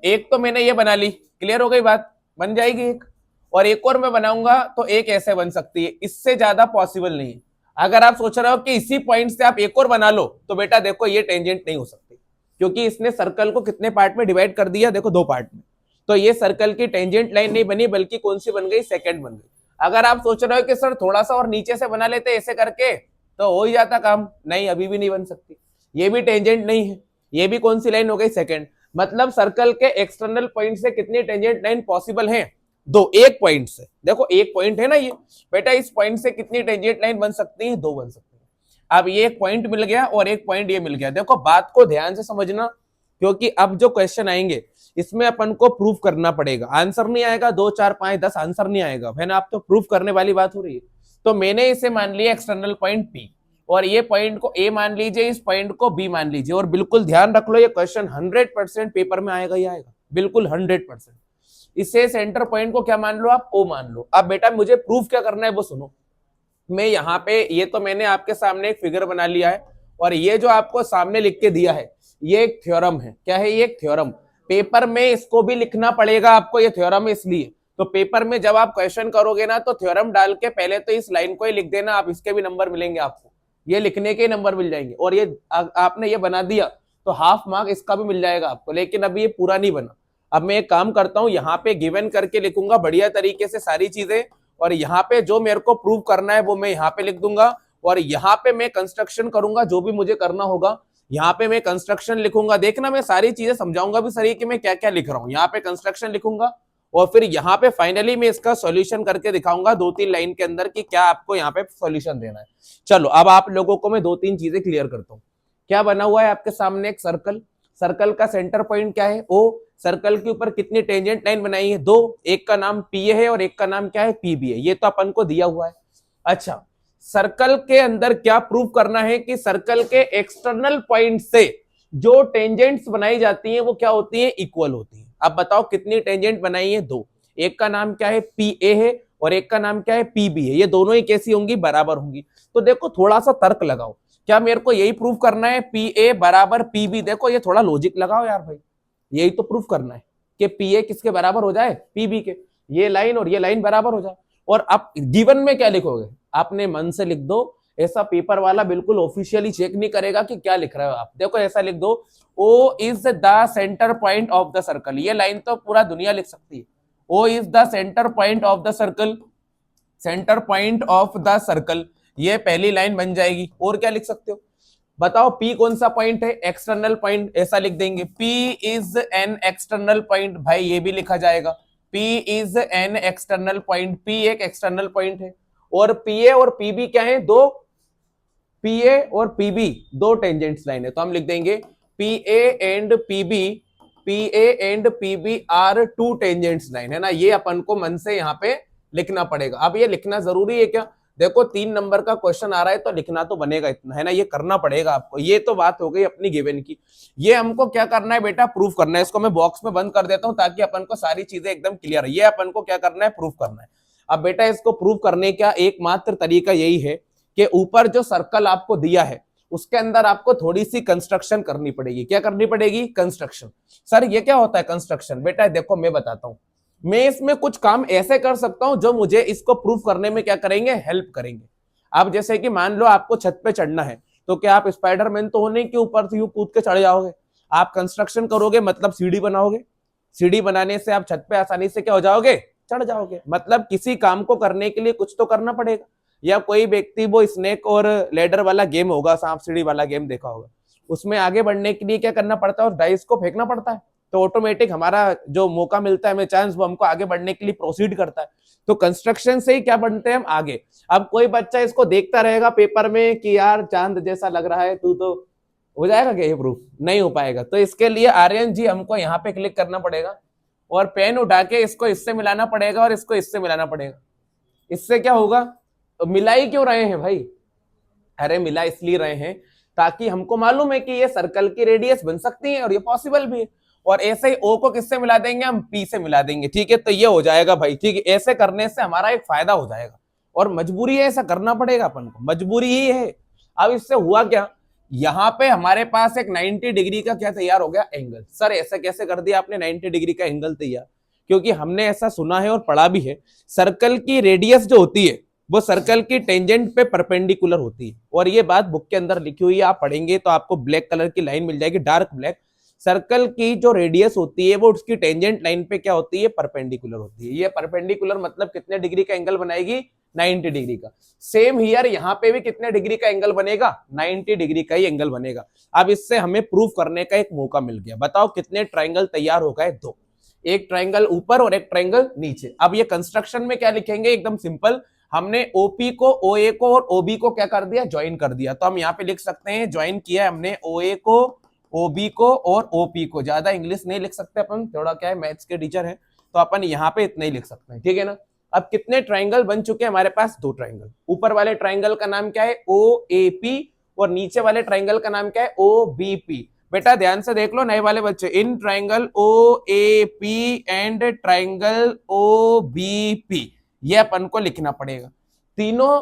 एक तो मैंने ये बना ली, क्लियर हो गई बात, बन जाएगी एक, और एक और मैं बनाऊंगा तो एक ऐसे बन सकती है, इससे ज्यादा पॉसिबल नहीं है। अगर आप सोच रहे हो कि इसी पॉइंट से आप एक और बना लो, तो बेटा देखो ये टेंजेंट नहीं हो सकती, क्योंकि इसने सर्कल को कितने पार्ट में डिवाइड कर दिया, देखो 2 पार्ट में। तो ये सर्कल की टेंजेंट लाइन नहीं बनी, बल्कि कौन सी बन गई, सेकंड बन गई। अगर आप सोच रहे हो कि सर थोड़ा सा और नीचे से बना लेते ऐसे करके तो हो ही जाता काम, नहीं, अभी भी नहीं बन सकती, ये भी टेंजेंट नहीं है, ये भी कौन सी लाइन हो गई, सेकंड। मतलब सर्कल के एक्सटर्नल पॉइंट से कितनी टेंजेंट लाइन पॉसिबल है, 2। एक पॉइंट से, देखो एक पॉइंट है ना ये बेटा, इस पॉइंट से कितनी टेंजेंट लाइन बन सकती है, 2 बन सकती है। अब ये एक पॉइंट मिल गया और एक पॉइंट ये मिल गया। देखो बात को ध्यान से समझना, क्योंकि अब जो क्वेश्चन आएंगे इसमें अपन को प्रूफ करना पड़ेगा। आंसर नहीं आएगा 2 4 5 10 आंसर नहीं आएगा, है ना, आप तो प्रूफ करने वाली बात हो रही है। तो मैंने इसे मान लिया एक्सटर्नल पॉइंट P, और ये पॉइंट को A मान लीजिए, इस पॉइंट को B मान लीजिए। और बिल्कुल ध्यान रख लो, ये क्वेश्चन 100% पेपर में आएगा ही आएगा, बिल्कुल 100%। इसे सेंटर पॉइंट को क्या मान लो आप, O मान लो। अब बेटा मुझे प्रूफ क्या करना है वो सुनो। मैं यहाँ पे, ये तो मैंने आपके सामने एक फिगर बना लिया है, और ये जो आपको सामने लिख के दिया है ये एक थ्योरम है। क्या है ये, एक थ्योरम। पेपर में इसको भी लिखना पड़ेगा आपको, ये थ्योरम है इसलिए। तो पेपर में जब आप क्वेश्चन करोगे ना, तो थ्योरम डाल के पहले तो इस लाइन को ही लिख देना, आप इसके भी नंबर मिलेंगे आपको, ये लिखने के नंबर मिल जाएंगे। और ये आपने ये बना दिया तो हाफ मार्क इसका भी मिल जाएगा आपको, लेकिन अभी ये पूरा नहीं बना। अब मैं एक काम करता हूं, यहाँ पे गिवन करके लिखूंगा बढ़िया तरीके से सारी चीजें, और यहाँ पे जो मेरे को प्रूव करना है वो मैं यहाँ पे लिख दूंगा, और यहाँ पे मैं कंस्ट्रक्शन करूंगा जो भी मुझे करना होगा। यहाँ पे मैं कंस्ट्रक्शन लिखूंगा, देखना मैं सारी चीजें समझाऊंगा भी सही कि मैं क्या क्या लिख रहा हूँ। यहाँ पे कंस्ट्रक्शन लिखूंगा, और फिर यहाँ पे फाइनली मैं इसका सॉल्यूशन करके दिखाऊंगा 2-3 लाइन के अंदर कि क्या आपको यहाँ पे सॉल्यूशन देना है। चलो अब आप लोगों को मैं 2-3 चीजें क्लियर करता हूँ। क्या बना हुआ है आपके सामने, एक सर्कल, सर्कल का सेंटर पॉइंट क्या है, O। सर्कल के ऊपर कितनी टेंजेंट लाइन बनाई है, 2। एक का नाम PA है और एक का नाम क्या है, PB है। ये तो अपन को दिया हुआ है। अच्छा, सर्कल के अंदर क्या प्रूव करना है कि सर्कल के एक्सटर्नल पॉइंट से जो टेंजेंट्स बनाई जाती हैं वो क्या होती हैं, इक्वल होती हैं। अब बताओ कितनी टेंजेंट बनाई है, 2। एक का नाम क्या है, PA है, और एक का नाम क्या है, PB है। ये दोनों ही कैसी होंगी, बराबर होंगी। तो देखो थोड़ा सा तर्क लगाओ, क्या मेरे को यही प्रूफ करना है, PA बराबर PB। देखो ये थोड़ा लॉजिक लगाओ यार भाई, यही तो प्रूफ करना है कि PA किसके बराबर हो जाए, PB के, ये लाइन और ये लाइन बराबर हो जाए। और आप गिवन में क्या लिखोगे, आपने मन से लिख दो, ऐसा पेपर वाला बिल्कुल ऑफिशियली चेक नहीं करेगा कि क्या लिख रहे हो आप। देखो ऐसा लिख दो, O is the centre point of the circle. ये लाइन तो पूरा दुनिया लिख सकती है, O is the centre point of the circle, centre point of the circle, ये पहली लाइन बन जाएगी। और क्या लिख सकते हो, बताओ P कौन सा पॉइंट है, एक्सटर्नल पॉइंट, ऐसा लिख देंगे, P is an external point. भाई ये भी लिखा जाएगा, P is an external point, P एक एक्सटर्नल पॉइंट है। और PA और PB क्या है, 2। PA और PB 2 टेंजेंट्स लाइन है, तो हम लिख देंगे PA and PB are 2 tangents line, है ना। ये अपन को मन से यहाँ पे लिखना पड़ेगा। अब ये लिखना जरूरी है क्या, देखो 3 नंबर का क्वेश्चन आ रहा है तो लिखना तो बनेगा इतना, है ना, ये करना पड़ेगा आपको। ये तो बात हो गई अपनी गिवन की। ये हमको क्या करना है बेटा, प्रूफ करना है। इसको मैं बॉक्स में बंद कर देता हूं ताकि अपन को सारी चीजें एकदम क्लियर है। ये अपन को क्या करना है, प्रूफ करना है। अब बेटा इसको प्रूफ करने का एकमात्र तरीका यही है कि ऊपर जो सर्कल आपको दिया है उसके अंदर आपको थोड़ी सी कंस्ट्रक्शन करनी पड़ेगी। क्या करनी पड़ेगी, कंस्ट्रक्शन। सर ये क्या होता है कंस्ट्रक्शन, बेटा देखो मैं बताता हूं। मैं इसमें कुछ काम ऐसे कर सकता हूं जो मुझे इसको प्रूफ करने में क्या करेंगे, हेल्प करेंगे। अब जैसे कि मान लो आपको छत पे चढ़ना है, तो क्या आप स्पाइडरमैन तो होने के ऊपर से यूं कूद के चढ़ जाओगे, आप कंस्ट्रक्शन करोगे, मतलब सीढ़ी बनाओगे। सीढ़ी बनाने से आप छत पे आसानी से क्या हो जाओगे, चढ़ जाओगे। मतलब किसी काम को करने के लिए कुछ तो करना पड़ेगा। या कोई व्यक्ति वो स्नेक और लेडर वाला गेम होगा, सांप सीढ़ी वाला गेम देखा होगा, उसमें आगे बढ़ने के लिए क्या करना पड़ता है, उस डाइस को फेंकना पड़ता है। तो ऑटोमेटिक हमारा जो मौका मिलता है, हमें चांस, वो हमको आगे बढ़ने के लिए प्रोसीड करता है। तो कंस्ट्रक्शन से ही क्या बनते हैं हम आगे। अब कोई बच्चा इसको देखता रहेगा पेपर में कि यार चांद जैसा लग रहा है तू, तो हो जाएगा क्या ये प्रूफ? नहीं हो पाएगा। तो इसके लिए आर्यन जी हमको यहाँ पे क्लिक करना पड़ेगा और पेन उठा के इसको इससे मिलाना पड़ेगा और इसको इससे मिलाना पड़ेगा। इससे क्या होगा? तो मिला ही क्यों रहे हैं भाई? अरे मिला इसलिए रहे हैं ताकि हमको मालूम है कि ये सर्कल की रेडियस बन सकती है और ये पॉसिबल भी है। और ऐसे ही ओ को किससे मिला देंगे? हम पी से मिला देंगे। ठीक है, तो ये हो जाएगा भाई। ठीक है, ऐसे करने से हमारा एक फायदा हो जाएगा और मजबूरी है, ऐसा करना पड़ेगा अपन को, मजबूरी ही है। अब इससे हुआ क्या, यहाँ पे हमारे पास एक 90 डिग्री का क्या तैयार हो गया? एंगल। सर ऐसा कैसे कर दिया आपने 90 डिग्री का एंगल तैयार? क्योंकि हमने ऐसा सुना है और पढ़ा भी है, सर्कल की रेडियस जो होती है वो सर्कल की टेंजेंट पे परपेंडिकुलर होती है। और ये बात बुक के अंदर लिखी हुई है, आप पढ़ेंगे तो आपको ब्लैक कलर की लाइन मिल जाएगी, डार्क ब्लैक। सर्कल की जो रेडियस होती है वो उसकी टेंजेंट लाइन पे क्या होती है? परपेंडिकुलर होती है। ये परपेंडिकुलर मतलब कितने डिग्री का एंगल बनाएगी? 90 डिग्री का। सेम हियर यहाँ पे भी कितने डिग्री का एंगल बनेगा? 90 डिग्री का ही एंगल बनेगा। अब इससे हमें प्रूफ करने का एक मौका मिल गया। बताओ कितने ट्राइंगल तैयार हो गए? 2। एक ट्राइंगल ऊपर और एक ट्राइंगल नीचे। अब ये कंस्ट्रक्शन में क्या लिखेंगे? एकदम सिंपल, हमने ओपी को, ओए को और ओबी को क्या कर दिया? ज्वाइन कर दिया। तो हम यहाँ पे लिख सकते हैं ज्वाइन किया है हमने ओए को, ओबी को और ओपी को। ज्यादा इंग्लिश नहीं लिख सकते अपन, थोड़ा क्या है मैथ्स के टीचर हैं, तो अपन यहाँ पे इतना ही लिख सकते हैं। ठीक है ना। अब कितने ट्राइंगल बन चुके हैं हमारे पास? 2 ट्राइंगल। ऊपर वाले ट्राइंगल का नाम क्या है? O A P. और नीचे वाले ट्राइंगल का नाम क्या है? O B P. बेटा ध्यान से देख लो नए वाले बच्चे, in triangle O A P and triangle O B P, ये अपन को लिखना पड़ेगा तीनों।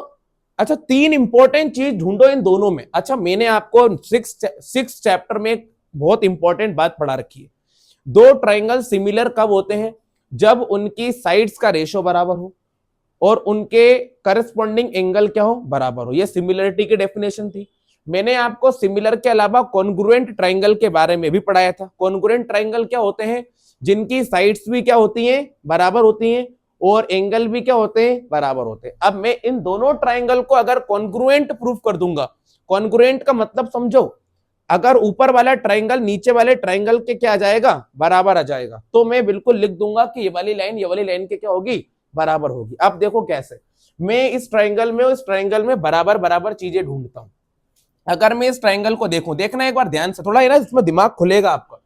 अच्छा, 3 इंपॉर्टेंट चीज ढूंढो इन दोनों में। अच्छा, मैंने आपको 6 चैप्टर में एक बहुत इंपॉर्टेंट बात पढ़ा रखी है। 2 ट्राइंगल सिमिलर कब होते हैं? जब उनकी साइड्स का रेशो बराबर हो और उनके करस्पॉन्डिंग एंगल क्या हो? बराबर हो। यह सिमिलरिटी की डेफिनेशन थी। मैंने आपको सिमिलर के अलावा कॉन्ग्रुएंट ट्राइंगल के बारे में भी पढ़ाया था। कॉन्ग्रुएंट ट्राइंगल क्या होते हैं? जिनकी साइड्स भी क्या होती हैं? बराबर होती हैं और एंगल भी क्या होते हैं? बराबर होते हैं। अब मैं इन दोनों ट्राइंगल को अगर कॉन्ग्रुएंट प्रूफ कर दूंगा, कॉन्ग्रुएंट का मतलब समझो, अगर ऊपर वाला ट्राइंगल नीचे वाले ट्राइंगल के क्या आ जाएगा? बराबर आ जाएगा, तो मैं बिल्कुल लिख दूंगा कि ये वाली लाइन के क्या होगी? बराबर होगी। अब देखो कैसे मैं इस ट्राइंगल में और इस ट्राइंगल में बराबर बराबर चीजें ढूंढता हूं। अगर मैं इस ट्राइंगल को देखूं, देखना एक बार ध्यान से, थोड़ा ना इसमें दिमाग खुलेगा आपका।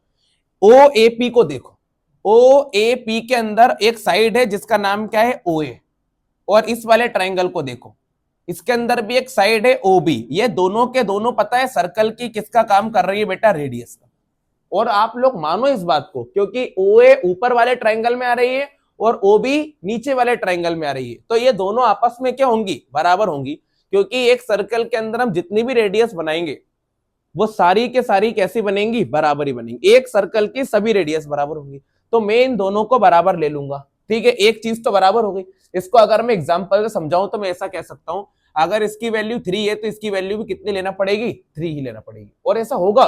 ओ ए पी को देखो, ओ ए पी के अंदर एक साइड है जिसका नाम क्या है? ओ ए। और इस वाले ट्राइंगल को देखो, इसके अंदर भी एक साइड है ओ बी। ये दोनों के दोनों पता है सर्कल की किसका काम कर रही है? बेटा रेडियस का। और आप लोग मानो इस बात को, क्योंकि ओ ए ऊपर वाले ट्राइंगल में आ रही है और ओ बी नीचे वाले ट्राइंगल में आ रही है, तो ये दोनों आपस में क्या होंगी? बराबर होंगी। क्योंकि एक सर्कल के अंदर हम जितनी भी रेडियस बनाएंगे वो सारी के सारी कैसी बनेंगी? बराबर ही बनेंगी। एक सर्कल की सभी रेडियस बराबर होंगी, तो मैं इन दोनों को बराबर ले लूंगा। ठीक है, एक चीज तो बराबर हो गई। इसको अगर मैं एग्जांपल से समझाऊं तो मैं ऐसा कह सकता हूं, अगर इसकी वैल्यू 3 है तो इसकी वैल्यू भी कितनी लेना पड़ेगी? 3 ही लेना पड़ेगी। और ऐसा होगा,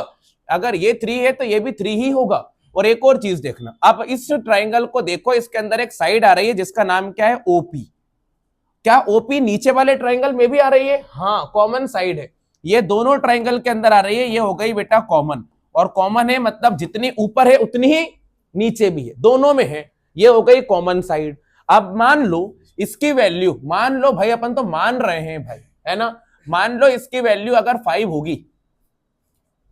अगर ये 3 है तो ये भी 3 ही होगा। और एक और चीज देखना, अब इस ट्राइंगल को देखो, इसके अंदर एक साइड आ रही है जिसका नाम क्या है? ओपी। क्या ओपी नीचे वाले ट्राइंगल में भी आ रही है? हाँ, कॉमन साइड है, ये दोनों ट्राइंगल के अंदर आ रही है। ये हो गई बेटा कॉमन। और कॉमन है मतलब जितनी ऊपर है उतनी ही नीचे भी है, दोनों में है। ये हो गई कॉमन साइड। अब मान लो इसकी वैल्यू, मान लो भाई, अपन तो मान रहे हैं भाई, है ना, मान लो इसकी वैल्यू अगर 5 होगी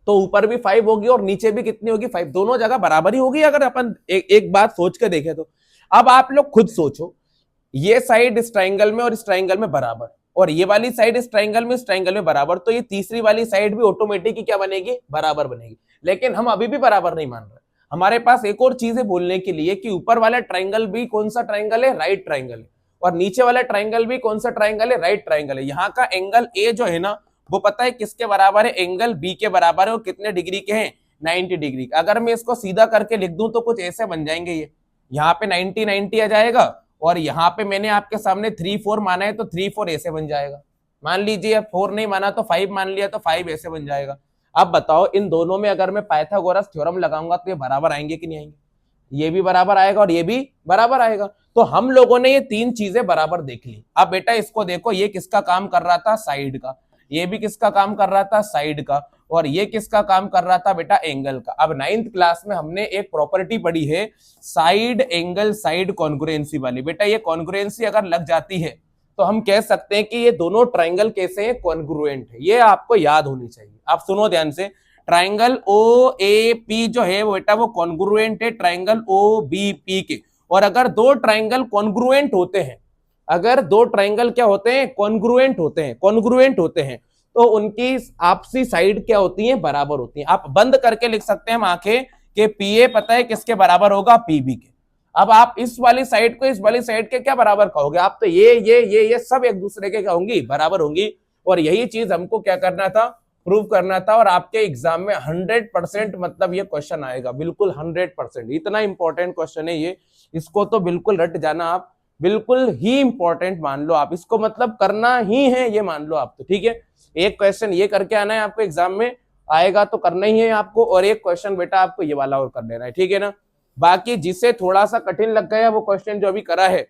तो ऊपर भी 5 होगी और नीचे भी कितनी होगी? 5। दोनों जगह बराबर ही होगी अगर अपन एक बात सोच के देखें तो। अब आप लोग खुद सोचो, ये साइड इस ट्राइंगल में और इस ट्राइंगल में बराबर, और ये वाली साइड इस ट्राइंगल में, इस ट्राइंगल में बराबर, तो ये तीसरी वाली साइड भी ऑटोमेटिक क्या बनेगी? बराबर बनेगी। लेकिन हम अभी भी बराबर नहीं मान रहे। हमारे पास एक और चीज है बोलने के लिए कि ऊपर वाला ट्राइंगल भी कौन सा ट्राइंगल है? राइट ट्राइंगल है। और नीचे वाला ट्राइंगल भी कौन सा ट्राइंगल है? राइट ट्राइंगल है। यहाँ का एंगल ए जो है ना, वो पता है किसके बराबर है? एंगल बी के बराबर है। और कितने डिग्री के हैं? 90 डिग्री। अगर मैं इसको सीधा करके लिख दूं तो कुछ ऐसे बन जाएंगे। ये यहाँ पे 90 90 आ जाएगा, और यहाँ पे मैंने आपके सामने 3 4 माना है तो 3 4 ऐसे बन जाएगा। मान लीजिए 4 नहीं माना तो 5 मान लिया तो 5 ऐसे बन जाएगा। अब बताओ इन दोनों में अगर मैं पाइथागोरस थ्योरम लगाऊंगा तो ये बराबर आएंगे कि नहीं आएंगे? ये भी बराबर आएगा और ये भी बराबर आएगा। तो हम लोगों ने ये 3 चीजें बराबर देख ली। अब बेटा इसको देखो, ये किसका काम कर रहा था? साइड का। ये भी किसका काम कर रहा था? साइड का। और ये किसका काम कर रहा था बेटा, एंगल का। अब 9th क्लास में हमने एक प्रॉपर्टी पढ़ी है साइड एंगल साइड कॉन्ग्रुएंसी वाली। बेटा ये कॉन्ग्रुएंसी अगर लग जाती है तो हम कह सकते हैं कि ये दोनों ट्राइंगल कैसे हैं, कॉन्ग्रुएंट है। ये आपको याद होनी चाहिए। आप सुनो ध्यान से, ट्राइंगल ओ ए पी जो है वो बेटा वो कॉन्ग्रुएंट है ट्राइंगल ओ बी पी के। और अगर दो ट्राइंगल कॉन्ग्रुएंट होते हैं, अगर दो ट्राइंगल क्या होते हैं, कॉन्ग्रुएंट होते हैं, कॉन्ग्रुएंट होते हैं, तो उनकी आपसी साइड क्या होती है, बराबर होती है। आप बंद करके लिख सकते हैं हम आंखें कि पी ए पता है किसके बराबर होगा, पी बी के। अब आप इस वाली साइड को इस वाली साइड के क्या बराबर कहोगे, आप तो ये सब एक दूसरे के क्या होंगी, बराबर होंगी। और यही चीज हमको क्या करना था, प्रूव करना था। और आपके एग्जाम में 100% मतलब ये क्वेश्चन आएगा, बिल्कुल 100%। इतना इंपॉर्टेंट क्वेश्चन है ये, इसको तो बिल्कुल रट जाना आप, बिल्कुल ही इंपॉर्टेंट मान लो आप इसको, मतलब करना ही है ये मान लो आप तो, ठीक है। एक क्वेश्चन ये करके आना है आपको, एग्जाम में आएगा तो करना ही है आपको, और एक क्वेश्चन बेटा आपको ये वाला और कर लेना है, ठीक है ना। बाकी जिसे थोड़ा सा कठिन लग गया वो क्वेश्चन जो अभी करा है,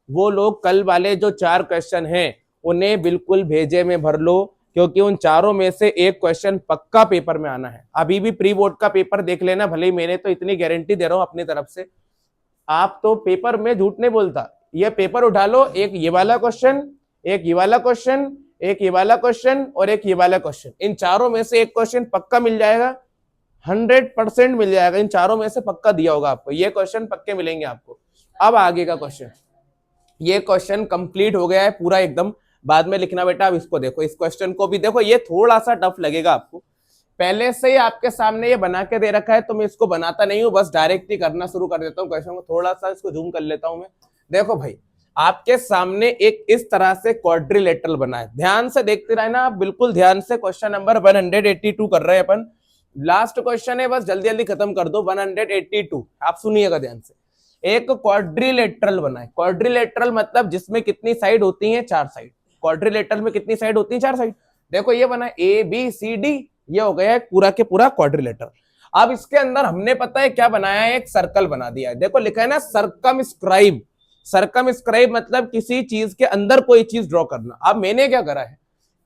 वो लोग कल वाले जो 4 क्वेश्चन हैं उन्हें बिल्कुल भेजे में भर लो, क्योंकि उन चारों में से एक क्वेश्चन पक्का पेपर में आना है। अभी भी प्री बोर्ड का पेपर देख लेना, भले ही मैंने तो इतनी गारंटी दे रहा हूं अपनी तरफ से, आप तो पेपर में झूठ नहीं बोलता। ये पेपर उठा लो, एक ये वाला क्वेश्चन, एक ये वाला क्वेश्चन, एक ये वाला क्वेश्चन और एक ये वाला क्वेश्चन, इन चारों में से एक क्वेश्चन पक्का मिल जाएगा, 100% मिल जाएगा। इन चारों में से पक्का दिया होगा आपको, ये क्वेश्चन पक्के मिलेंगे आपको। अब आगे का क्वेश्चन, ये क्वेश्चन कंप्लीट हो गया है पूरा एकदम, बाद में लिखना बेटा। अब इसको देखो, इस क्वेश्चन को भी देखो, ये थोड़ा सा टफ लगेगा आपको, पहले से ही आपके सामने ये बना के दे रखा है, तो मैं इसको बनाता नहीं हूं, बस डायरेक्ट ही करना शुरू कर देता हूँ क्वेश्चन को। थोड़ा सा इसको जूम कर लेता हूं मैं। देखो भाई, आपके सामने एक इस तरह से क्वाड्रिलेटरल बना है, ध्यान से देखते रहना आप, बिल्कुल ध्यान से। क्वेश्चन नंबर 182 कर रहे हैं अपन, लास्ट क्वेश्चन है, बस जल्दी जल्दी खत्म कर दो। 182, आप सुनिएगा ध्यान से। एक क्वाड्रिलेटरल बना है, क्वाड्रिलेटरल मतलब जिसमें कितनी साइड होती है, 4 साइड। क्वाड्रिलेटरल में कितनी साइड होती है, 4 साइड। देखो ये बना ए बी सी डी, ये हो गया है पूरा के पूरा क्वाड्रिलेटरल। अब इसके अंदर हमने पता है क्या बनाया है, एक सर्कल बना दिया है। देखो लिखा है ना सर्कमस्क्राइब, सर्कमस्क्राइब मतलब किसी चीज के अंदर कोई चीज ड्रॉ करना। अब मैंने क्या करा है,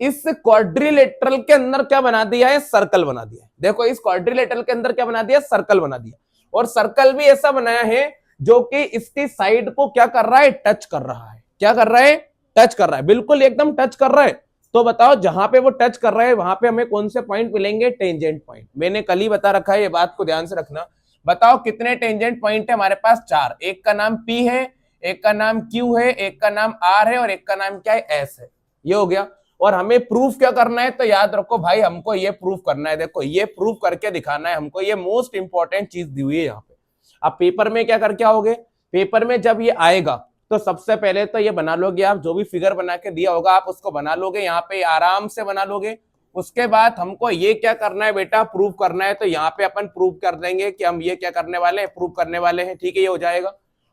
इस क्वाड्रिलेटरल के अंदर क्या बना दिया है, सर्कल बना दिया है। देखो इस क्वाड्रिलेटरल के अंदर क्या बना दिया, सर्कल बना दिया। और सर्कल भी ऐसा बनाया है जो कि इसकी साइड को क्या कर रहा है, टच कर रहा है। क्या कर रहा है, टच कर रहा है, बिल्कुल एकदम टच कर रहा है। तो बताओ जहां पे वो टच कर रहा है वहां पे हमें कौन से पॉइंट मिलेंगे, टेंजेंट पॉइंट। मैंने कल ही बता रखा है, ये बात को ध्यान से रखना। बताओ कितने टेंजेंट पॉइंट है हमारे पास, 4। एक का नाम P है, एक का नाम Q है, एक का नाम R है और एक का नाम क्या है, S है। ये हो गया। और हमें प्रूफ क्या करना है, तो याद रखो भाई, हमको ये प्रूफ करना है। देखो ये प्रूफ करके दिखाना है हमको, ये मोस्ट इंपॉर्टेंट चीज दी हुई है यहाँ पे। अब पेपर में क्या करके आओगे, पेपर में जब ये आएगा तो सबसे पहले तो ये बना लोगे आप, जो भी फिगर बना के दिया होगा आप उसको बना लोगे, यहाँ पे आराम से बना लोगे। उसके बाद हमको ये क्या करना है बेटा, प्रूव करना है। तो यहाँ पे अपन प्रूव कर देंगे कि हम ये क्या करने वाले हैं, प्रूव करने वाले हैं, ठीक है, ये हो जाएगा।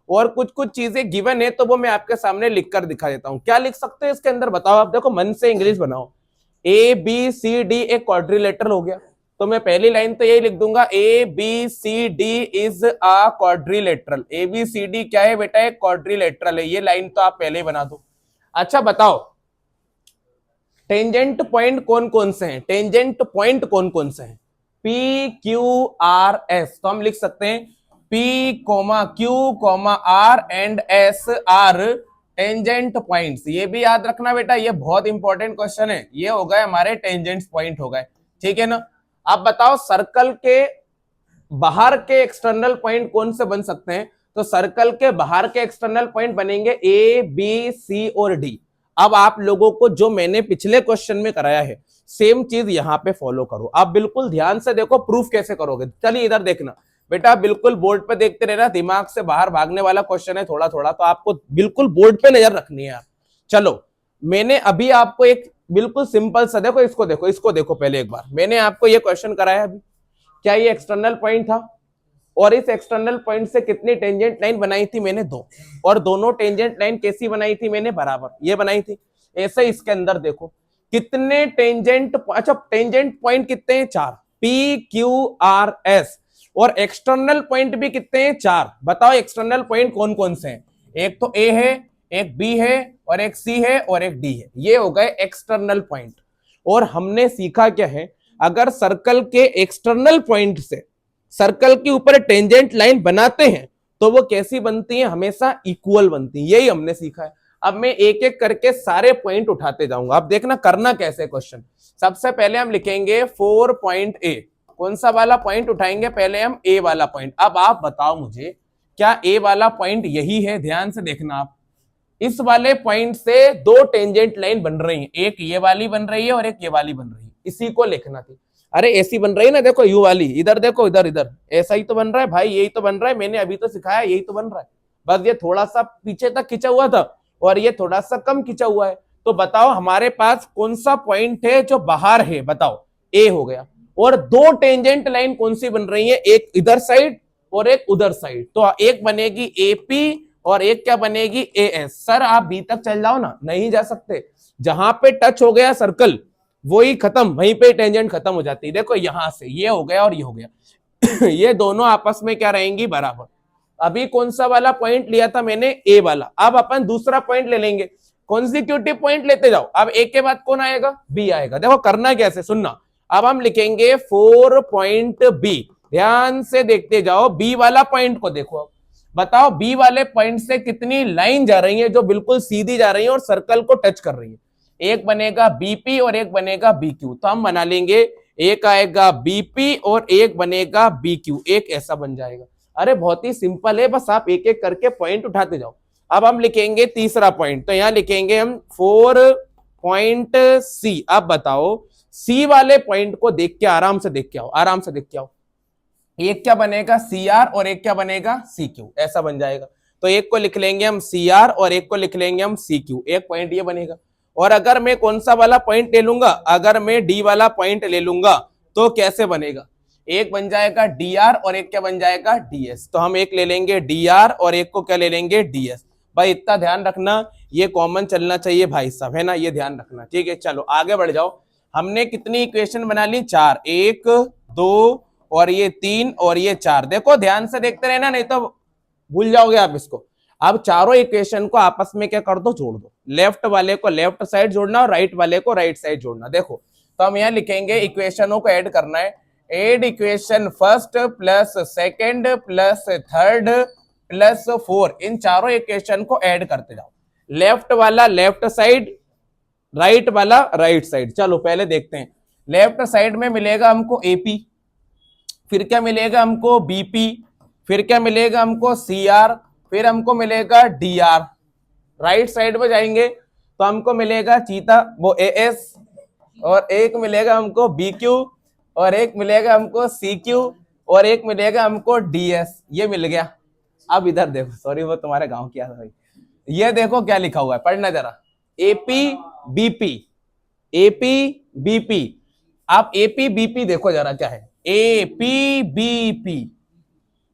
और कुछ कुछ चीजें गिवन है तो वो मैं आपके सामने लिख कर दिखा देता हूँ। क्या लिख सकते हैं इसके अंदर, बताओ आप। देखो मन से इंग्लिश बनाओ, ए बी सी डी एक क्वाड्रिलेटरल हो गया, तो मैं पहली लाइन तो यही लिख दूंगा, A B C D is a quadrilateral. A B C D क्या है बेटा, एक क्वाड्रिलेटरल है। ये लाइन तो आप पहले ही बना दो। अच्छा बताओ टेंजेंट पॉइंट कौन कौन से हैं, टेंजेंट पॉइंट कौन कौन से हैं, पी क्यू आर एस। तो हम लिख सकते हैं P comma Q comma R and S are tangent points. ये भी याद रखना बेटा, ये बहुत इंपॉर्टेंट क्वेश्चन है। ये हो गए हमारे टेंजेंट पॉइंट हो गए, ठीक है ना। अब बताओ सर्कल के बाहर के एक्सटर्नल पॉइंट कौन से बन सकते हैं, तो सर्कल के बाहर के एक्सटर्नल पॉइंट बनेंगे ए बी सी और डी। अब आप लोगों को जो मैंने पिछले क्वेश्चन में कराया है सेम चीज यहां पे फॉलो करो। आप बिल्कुल ध्यान से देखो प्रूफ कैसे करोगे। चलिए इधर देखना बेटा, बिल्कुल बोर्ड पे देखते रहना, दिमाग से बाहर भागने वाला क्वेश्चन है थोड़ा थोड़ा, तो आपको बिल्कुल बोर्ड पे नजर रखनी है यार। चलो मैंने अभी आपको एक बिल्कुल सिंपल सा, देखो इसको देखो, इसको देखो पहले एक बार। मैंने आपको ये क्वेश्चन कराया अभी, क्या ये एक्सटर्नल पॉइंट था, और इस एक्सटर्नल पॉइंट से कितनी टेंजेंट लाइन बनाई थी मैंने, 2। और दोनों टेंजेंट लाइन कैसी बनाई थी मैंने, बराबर ये बनाई थी। ऐसे इसके अंदर देखो कितने टेंजेंट, अच्छा टेंजेंट पॉइंट कितने हैं, 4, पी क्यू आर एस। और एक्सटर्नल पॉइंट भी कितने हैं, 4। बताओ एक्सटर्नल पॉइंट कौन कौन से हैं, एक तो ए है, एक बी है और एक सी है और एक डी है। ये हो गए एक्सटर्नल पॉइंट। और हमने सीखा क्या है, अगर सर्कल के एक्सटर्नल पॉइंट से सर्कल के ऊपर टेंजेंट लाइन बनाते हैं तो वो कैसी बनती है, हमेशा इक्वल बनती है। यही हमने सीखा है। अब मैं एक एक करके सारे पॉइंट उठाते जाऊंगा। अब देखना करना कैसे क्वेश्चन। सबसे पहले हम लिखेंगे 4 पॉइंट ए। कौन सा वाला पॉइंट उठाएंगे, पहले हम ए वाला पॉइंट। अब आप बताओ मुझे, क्या ए वाला पॉइंट यही है? ध्यान से देखना आप, इस वाले पॉइंट से दो टेंजेंट लाइन बन रही है, एक ये वाली बन रही है और एक ये वाली बन रही है। इसी को लिखना थी। अरे ऐसी बन रही है ना, देखो यू वाली, इधर देखो, इधर इधर ऐसा ही तो बन रहा है भाई, यही तो बन रहा है, मैंने अभी तो सिखाया, यही तो बन रहा है। बस ये थोड़ा सा पीछे तक खिंचा हुआ था और ये थोड़ा सा कम खिंचा हुआ है। तो बताओ हमारे पास कौन सा पॉइंट है जो बाहर है, बताओ। ए हो गया। और दो टेंजेंट लाइन कौन सी बन रही है, एक इधर साइड और एक उधर साइड। तो एक बनेगी एपी और एक क्या बनेगी, एएस। सर आप बी तक चल जाओ ना, नहीं जा सकते। जहां पे टच हो गया सर्कल वही खत्म, वहीं पे टेंजेंट खत्म हो जाती है। देखो यहां से ये हो गया और ये हो गया ये दोनों आपस में क्या रहेंगी, बराबर। अभी कौन सा वाला पॉइंट लिया था मैंने, ए वाला। अब अपन दूसरा पॉइंट ले लेंगे, कॉन्सिक्यूटिव पॉइंट लेते जाओ। अब ए के बाद कौन आएगा, बी आएगा। देखो करना कैसे, सुनना। अब हम लिखेंगे 4 पॉइंट बी। ध्यान से देखते जाओ, बी वाला पॉइंट को देखो। अब बताओ बी वाले पॉइंट से कितनी लाइन जा रही है जो बिल्कुल सीधी जा रही है और सर्कल को टच कर रही है। एक बनेगा बीपी और एक बनेगा बीक्यू। तो हम बना लेंगे, एक आएगा बीपी और एक बनेगा बीक्यू, एक ऐसा बन जाएगा। अरे बहुत ही सिंपल है, बस आप एक एक करके पॉइंट उठाते जाओ। अब हम लिखेंगे तीसरा पॉइंट, तो यहां लिखेंगे हम 4 पॉइंट सी। अब बताओ सी वाले पॉइंट को देख के आराम से देख के आओ, आराम से देख के आओ। एक क्या बनेगा सी आर और एक क्या बनेगा सी क्यू, ऐसा बन जाएगा। तो एक को लिख लेंगे हम सी आर और एक को लिख लेंगे हम सी क्यू, एक पॉइंट ये बनेगा। और अगर मैं कौन सा वाला पॉइंट ले लूंगा, अगर मैं डी वाला पॉइंट ले लूंगा तो कैसे बनेगा, एक बन जाएगा डी आर और एक क्या बन जाएगा डी एस। तो हम एक ले लेंगे डी आर और एक को क्या ले लेंगे डी एस। भाई इतना ध्यान रखना, ये कॉमन चलना चाहिए भाई साहब, है ना, ये ध्यान रखना। ठीक है, चलो आगे बढ़ जाओ। हमने कितनी इक्वेशन बना ली, 4, 1 2 और ये 3 और ये 4। देखो ध्यान से देखते रहना, नहीं तो भूल जाओगे आप इसको। अब चारों इक्वेशन को आपस में क्या कर दो, जोड़ दो। लेफ्ट वाले को लेफ्ट साइड जोड़ना और राइट वाले को राइट साइड जोड़ना। देखो तो हम यहाँ लिखेंगे इक्वेशनों को ऐड करना है। Add equation first plus second plus third plus 4, इन चारों इक्वेशन को ऐड करते जाओ। लेफ्ट वाला लेफ्ट साइड, राइट वाला राइट साइड। चलो पहले देखते हैं। लेफ्ट साइड में मिलेगा हमको एपी, फिर क्या मिलेगा हमको बीपी, फिर क्या मिलेगा हमको सीआर, फिर हमको मिलेगा डीआर। राइट साइड में जाएंगे तो हमको मिलेगा चीता वो एएस, और एक मिलेगा हमको बीक्यू, और एक मिलेगा हमको सीक्यू, और एक मिलेगा हमको डीएस। ये मिल गया। अब इधर देखो, सॉरी वो तुम्हारे गांव की भाई, ये देखो क्या लिखा हुआ है, पढ़ना जरा। AP BP, AP BP. आप एपी बीपी देखो जरा क्या है, एपी बीपी,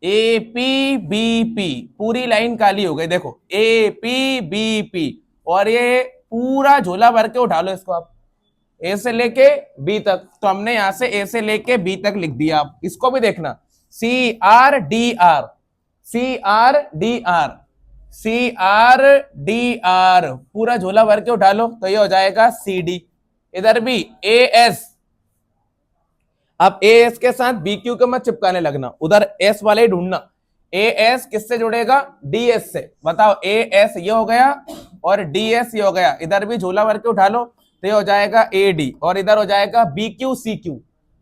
एपी बीपी, पूरी लाइन काली हो गई। देखो एपी बीपी, और ये पूरा झोला भर के उठा लो इसको आप, ए से लेके बी तक। तो हमने यहां से ए से लेके बी तक लिख दिया। आप इसको भी देखना, C R D R, C R D R, C R D R, पूरा झोला भर के उठा लो तो ये हो जाएगा सी डी। इधर भी ए एस। अब ए एस के साथ बी क्यू को मत चिपकाने लगना, उधर एस वाले ढूंढना। ए एस किससे जुड़ेगा, डी एस से। बताओ ए एस ये हो गया और डी एस ये हो गया। इधर भी झोला भर के उठा लो तो ये हो जाएगा ए डी, और इधर हो जाएगा बी क्यू सी क्यू,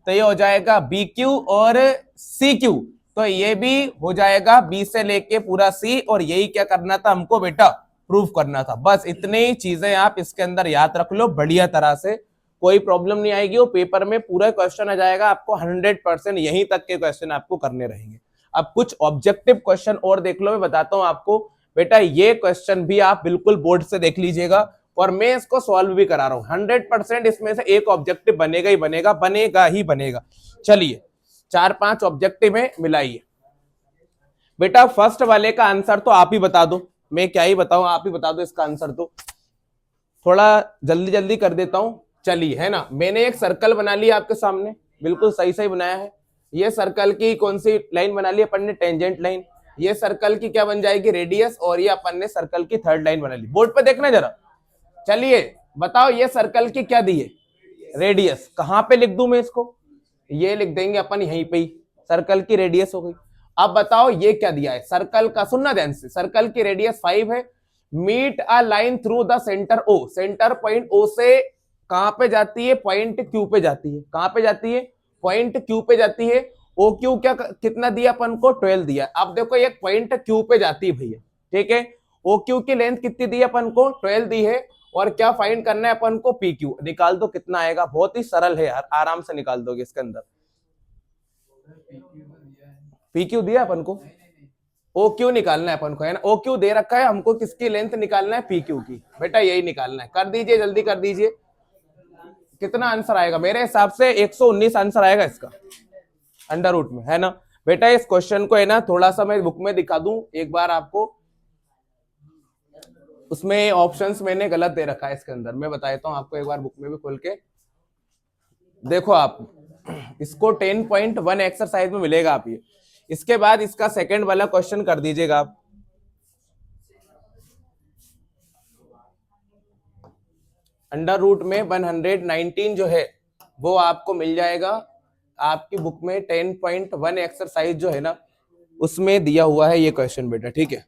तो ये हो जाएगा बी क्यू और सी क्यू। तो ये भी हो जाएगा बी से लेके पूरा सी, और यही क्या करना था हमको बेटा, प्रूफ करना था। बस इतनी ही चीजें आप इसके अंदर याद रख लो बढ़िया तरह से, कोई प्रॉब्लम नहीं आएगी। वो पेपर में पूरा क्वेश्चन आ जाएगा आपको 100%, यहीं तक के क्वेश्चन आपको करने रहेंगे। अब कुछ ऑब्जेक्टिव क्वेश्चन और देख लो, मैं बताता हूं आपको बेटा। ये क्वेश्चन भी आप बिल्कुल बोर्ड से देख लीजिएगा, और मैं इसको सॉल्व भी करा रहा हूं। 100% इसमें से एक ऑब्जेक्टिव बनेगा ही बनेगा, बनेगा ही बनेगा। चलिए 4-5 ऑब्जेक्टिव में मिलाइए बेटा। फर्स्ट वाले का आंसर तो आप ही बता दो, मैं क्या ही बताऊं, आप ही बता दो इसका आंसर। तो थोड़ा जल्दी जल्दी कर देता हूं। चलिए, है ना, मैंने एक सर्कल बना लिया आपके सामने, बिल्कुल सही सही बनाया है। ये सर्कल की कौन सी लाइन बना ली अपन ने, टेंजेंट लाइन। ये सर्कल की क्या बन जाएगी, रेडियस, और ये अपन ने सर्कल की थर्ड लाइन बना ली। बोर्ड पे देखना जरा। चलिए बताओ ये सर्कल की क्या दी है, रेडियस कहां पे लिख दूं मैं इसको, ये लिख देंगे अपन यहीं पे ही, सर्कल की रेडियस हो गई। अब बताओ ये क्या दिया है, सर्कल का, सुनना ध्यान से, सर्कल की रेडियस 5 है, meet a line through the centre O, centre point O से कहां पे जाती है, पॉइंट क्यू पे जाती है, कहां पे जाती है, पॉइंट क्यू पे जाती है। ओ क्यू क्या कितना दिया अपन को, 12 दिया। अब देखो एक पॉइंट क्यू पे जाती है भैया, ठीक है, ओ क्यू की लेंथ कितनी दी अपन को, 12 दी है, और क्या फाइंड करना है अपन को, पी क्यू। निकाल दो कितना आएगा, बहुत ही सरल है यार, आराम से निकाल दोगे इसके अंदर। पी क्यू दिया अपन को, ओ क्यू निकालना है अपन को, है ना, ओ क्यू दे रखा है हमको, किसकी लेंथ निकालना है, पी क्यू की, बेटा यही निकालना है। कर दीजिए जल्दी कर दीजिए, कितना आंसर आएगा, मेरे हिसाब से 119 आंसर आएगा इसका, अंडर रूट में, है ना। बेटा इस क्वेश्चन को है ना थोड़ा सा मैं बुक में दिखा दूं एक बार आपको, उसमें ऑप्शंस मैंने गलत दे रखा है इसके अंदर, मैं बता देता हूं आपको एक बार बुक में भी खोल के देखो आप, इसको 10.1 एक्सरसाइज में मिलेगा आप ये। इसके बाद इसका सेकंड वाला क्वेश्चन कर दीजिएगा आप, अंडर रूट में 119 जो है वो आपको मिल जाएगा आपकी बुक में, 10.1 एक्सरसाइज जो है ना उसमें दिया हुआ है ये क्वेश्चन बेटा, ठीक है।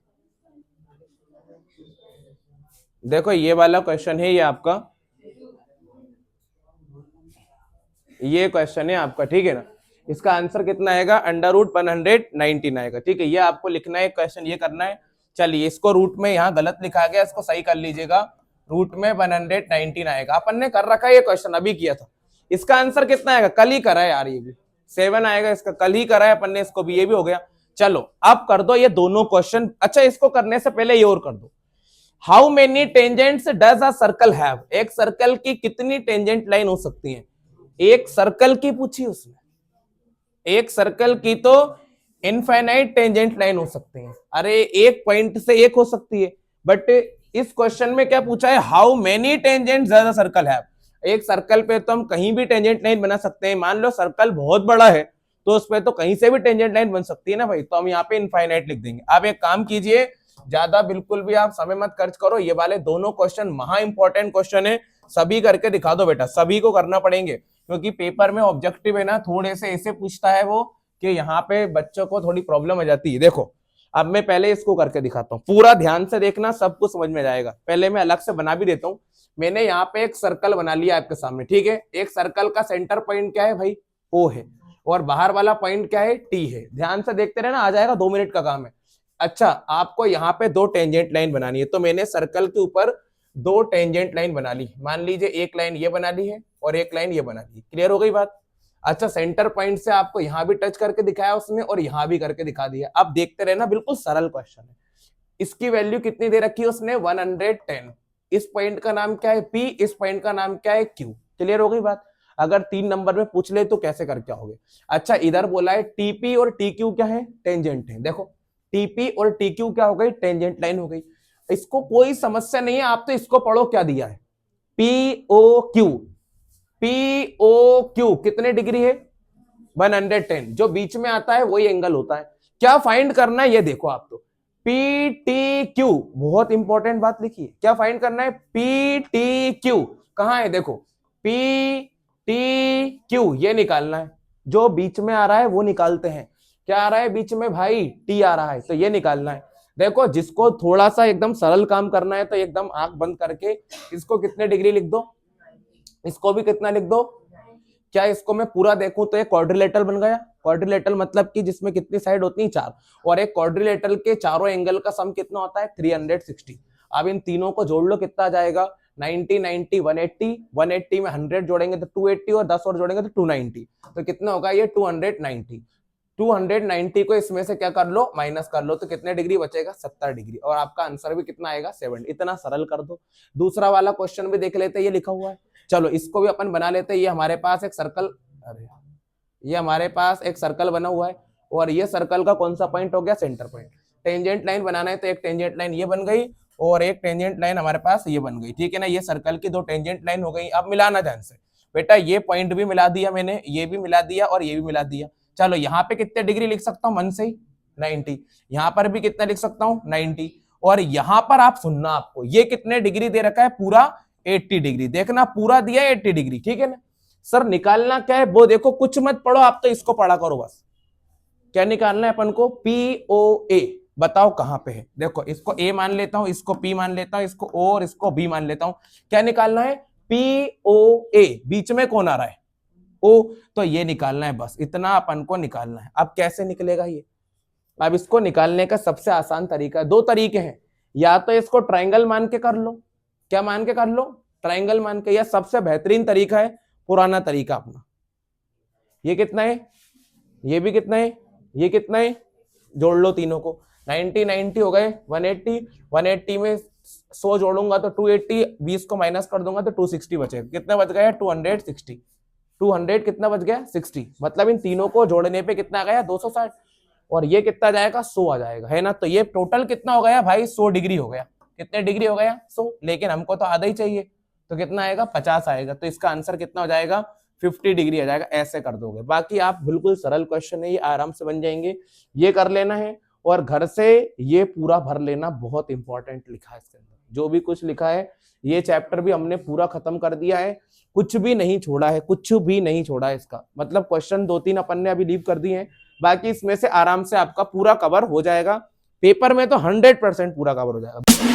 देखो ये वाला क्वेश्चन है ये आपका, ये क्वेश्चन है आपका, ठीक है ना। इसका आंसर कितना आएगा, अंडर रूट 119 आएगा, ठीक है। ये आपको लिखना है क्वेश्चन, ये करना है। चलिए इसको रूट में यहाँ गलत लिखा गया, इसको सही कर लीजिएगा, रूट में 119 आएगा, अपन ने कर रखा है ये क्वेश्चन, अभी किया था। इसका आंसर कितना आएगा, कल ही करा है यार, ये भी 7 आएगा इसका, कल ही करा है अपन ने इसको भी, ये भी हो गया। चलो अब कर दो ये दोनों क्वेश्चन। अच्छा इसको करने से पहले ये और कर दो, how many tangents does a circle have, एक सर्कल की कितनी टेंजेंट लाइन हो सकती है, एक सर्कल की पूछी उसने, एक सर्कल की तो इनफाइनाइट टेंजेंट लाइन हो सकती है, अरे एक पॉइंट से एक हो सकती है, बट इस क्वेश्चन में क्या पूछा है, how many tangent does a circle have, एक सर्कल पे तो हम कहीं भी टेंजेंट लाइन बना सकते हैं, मान लो सर्कल बहुत बड़ा है तो उस पर तो कहीं से भी टेंजेंट लाइन बन सकती है ना भाई, तो हम यहाँ पे इनफाइनाइट लिख देंगे। आप एक काम कीजिए, ज्यादा बिल्कुल भी आप समय मत खर्च करो, ये वाले दोनों क्वेश्चन महा इंपॉर्टेंट क्वेश्चन है, सभी करके दिखा दो बेटा, सभी को करना पड़ेंगे, क्योंकि पेपर में ऑब्जेक्टिव है ना थोड़े से ऐसे पूछता है वो कि यहाँ पे बच्चों को थोड़ी प्रॉब्लम हो जाती है। देखो अब मैं पहले इसको करके दिखाता हूँ, पूरा ध्यान से देखना, सब कुछ समझ में जाएगा। पहले मैं अलग से बना भी देता हूँ, मैंने यहाँ पे एक सर्कल बना लिया आपके सामने, ठीक है। एक सर्कल का सेंटर पॉइंट क्या है भाई, ओ है, और बाहर वाला पॉइंट क्या है, टी है। ध्यान से देखते रहना, आ जाएगा, 2 मिनट का काम है। अच्छा आपको यहाँ पे 2 टेंजेंट लाइन बनानी है, तो मैंने सर्कल के ऊपर 2 टेंजेंट लाइन बना ली, मान लीजिए एक लाइन ये बना ली है और एक लाइन ये बना ली, क्लियर हो गई बात। अच्छा सेंटर पॉइंट से आपको यहां भी टच करके दिखाया उसने और यहां भी करके दिखा दिया। अब देखते रहना, बिल्कुल सरल क्वेश्चन है। इसकी वैल्यू कितनी दे रखी है उसने, 110। इस पॉइंट का नाम क्या है, पी, इस पॉइंट का नाम क्या है, क्यू। क्लियर हो गई बात। अगर 3 नंबर में पूछ ले तो कैसे करके आओगे। अच्छा इधर बोला है टीपी और टी क्यू क्या है, टेंजेंट है। देखो टीपी और टी क्यू क्या हो गई, टेंजेंट लाइन हो गई। इसको कोई समस्या नहीं है, आप तो इसको पढ़ो क्या दिया है, P O Q, P O Q कितने डिग्री है, 110। जो बीच में आता है वही एंगल होता है। क्या फाइंड करना है ये देखो आप, तो पी टी क्यू, बहुत इंपॉर्टेंट बात लिखी है, क्या फाइंड करना है, पी टी क्यू कहां है, देखो पी टी क्यू ये निकालना है। जो बीच में आ रहा है वो निकालते हैं, क्या आ रहा है बीच में भाई, टी आ रहा है, तो ये निकालना है। देखो जिसको थोड़ा सा एकदम सरल काम करना है तो एकदम आंख बंद करके इसको कितने डिग्री लिख दो, इसको भी कितना लिख दो। क्या इसको मैं पूरा देखूं तो ये क्वाड्रिलेटरल बन गया। क्वाड्रिलेटरल मतलब कि जिसमें कितनी साइड होती है, 4, और एक क्वाड्रिलेटरल के चारों एंगल का सम कितना होता है, 360। अब इन तीनों को जोड़ लो, कितना आ जाएगा, 90 90 180, 180 में 100 जोड़ेंगे तो 280 और 10 और जोड़ेंगे तो 290, तो कितना होगा ये 290। 290 को इसमें से क्या कर लो, माइनस कर लो, तो कितने डिग्री बचेगा, 70 डिग्री, और आपका आंसर भी कितना आएगा, 70। इतना सरल कर दो। दूसरा वाला क्वेश्चन भी देख लेते हैं, ये लिखा हुआ है, चलो इसको भी अपन बना लेते हैं। ये हमारे पास एक सर्कल, अरे ये हमारे पास एक सर्कल बना हुआ है, और ये सर्कल का कौन सा पॉइंट हो गया, सेंटर पॉइंट। टेंजेंट लाइन बनाना है तो एक टेंजेंट लाइन ये बन गई और एक टेंजेंट लाइन हमारे पास ये बन गई, ठीक है ना। ये सर्कल की 2 टेंजेंट लाइन हो गई। अब मिलाना ध्यान से बेटा, ये पॉइंट भी मिला दिया मैंने, ये भी मिला दिया और ये भी मिला दिया। चलो यहाँ पे कितने डिग्री लिख सकता हूँ, मन से ही 90। यहाँ पर भी कितना लिख सकता हूँ, 90। और यहाँ पर आप सुनना, आपको ये कितने डिग्री दे रखा है, पूरा 80 डिग्री। देखना पूरा दिया है 80 डिग्री, ठीक है ना। सर निकालना क्या है वो देखो, कुछ मत पढ़ो आप, तो इसको पढ़ा करो बस। क्या निकालना है अपन को? POA, बताओ कहां पे है? देखो इसको A मान लेता हूं, इसको P मान लेता हूं, इसको O और इसको B मान लेता हूं। क्या निकालना है? POA, बीच में कौन आ रहा है? O, तो ये निकालना है, बस इतना अपन को निकालना है। अब कैसे निकलेगा ये? अब इसको निकालने का सबसे आसान तरीका है, दो तरीके हैं, या तो इसको ट्रायंगल मान के कर लो। क्या मान के कर लो? ट्रायंगल मान के। या सबसे बेहतरीन तरीका है पुराना तरीका अपना। ये कितना है? ये भी कितना है? ये कितना है? जोड़ लो तीनों को। 90 90 हो गए 180, 180 में 100 जोड़ूंगा तो 280, 20 को माइनस कर दूंगा तो 260 बचेगा। कितना बच गया? 260। 200 कितना बच गया? 60। मतलब इन तीनों को जोड़ने पे कितना गया? 260। और ये कितना जाएगा? 100 आ जाएगा, है ना? तो ये टोटल कितना हो गया भाई? 100 डिग्री हो गया। कितने डिग्री हो गया? 100। लेकिन हमको तो आधा ही चाहिए, तो कितना आएगा? 50 आएगा। तो इसका आंसर कितना हो जाएगा? 50 डिग्री आ जाएगा। ऐसे कर दोगे। बाकी आप बिल्कुल सरल क्वेश्चन है, ये आराम से बन जाएंगे। ये कर लेना है और घर से ये पूरा भर लेना, बहुत इंपॉर्टेंट लिखा है इसके अंदर। जो भी कुछ लिखा है, ये चैप्टर भी हमने पूरा खत्म कर दिया है, कुछ भी नहीं छोड़ा है, कुछ भी नहीं छोड़ा है इसका। मतलब क्वेश्चन 2-3 अपन ने अभी लीव कर दिए हैं, बाकी इसमें से आराम से आपका पूरा कवर हो जाएगा। पेपर में तो 100% पूरा कवर हो जाएगा।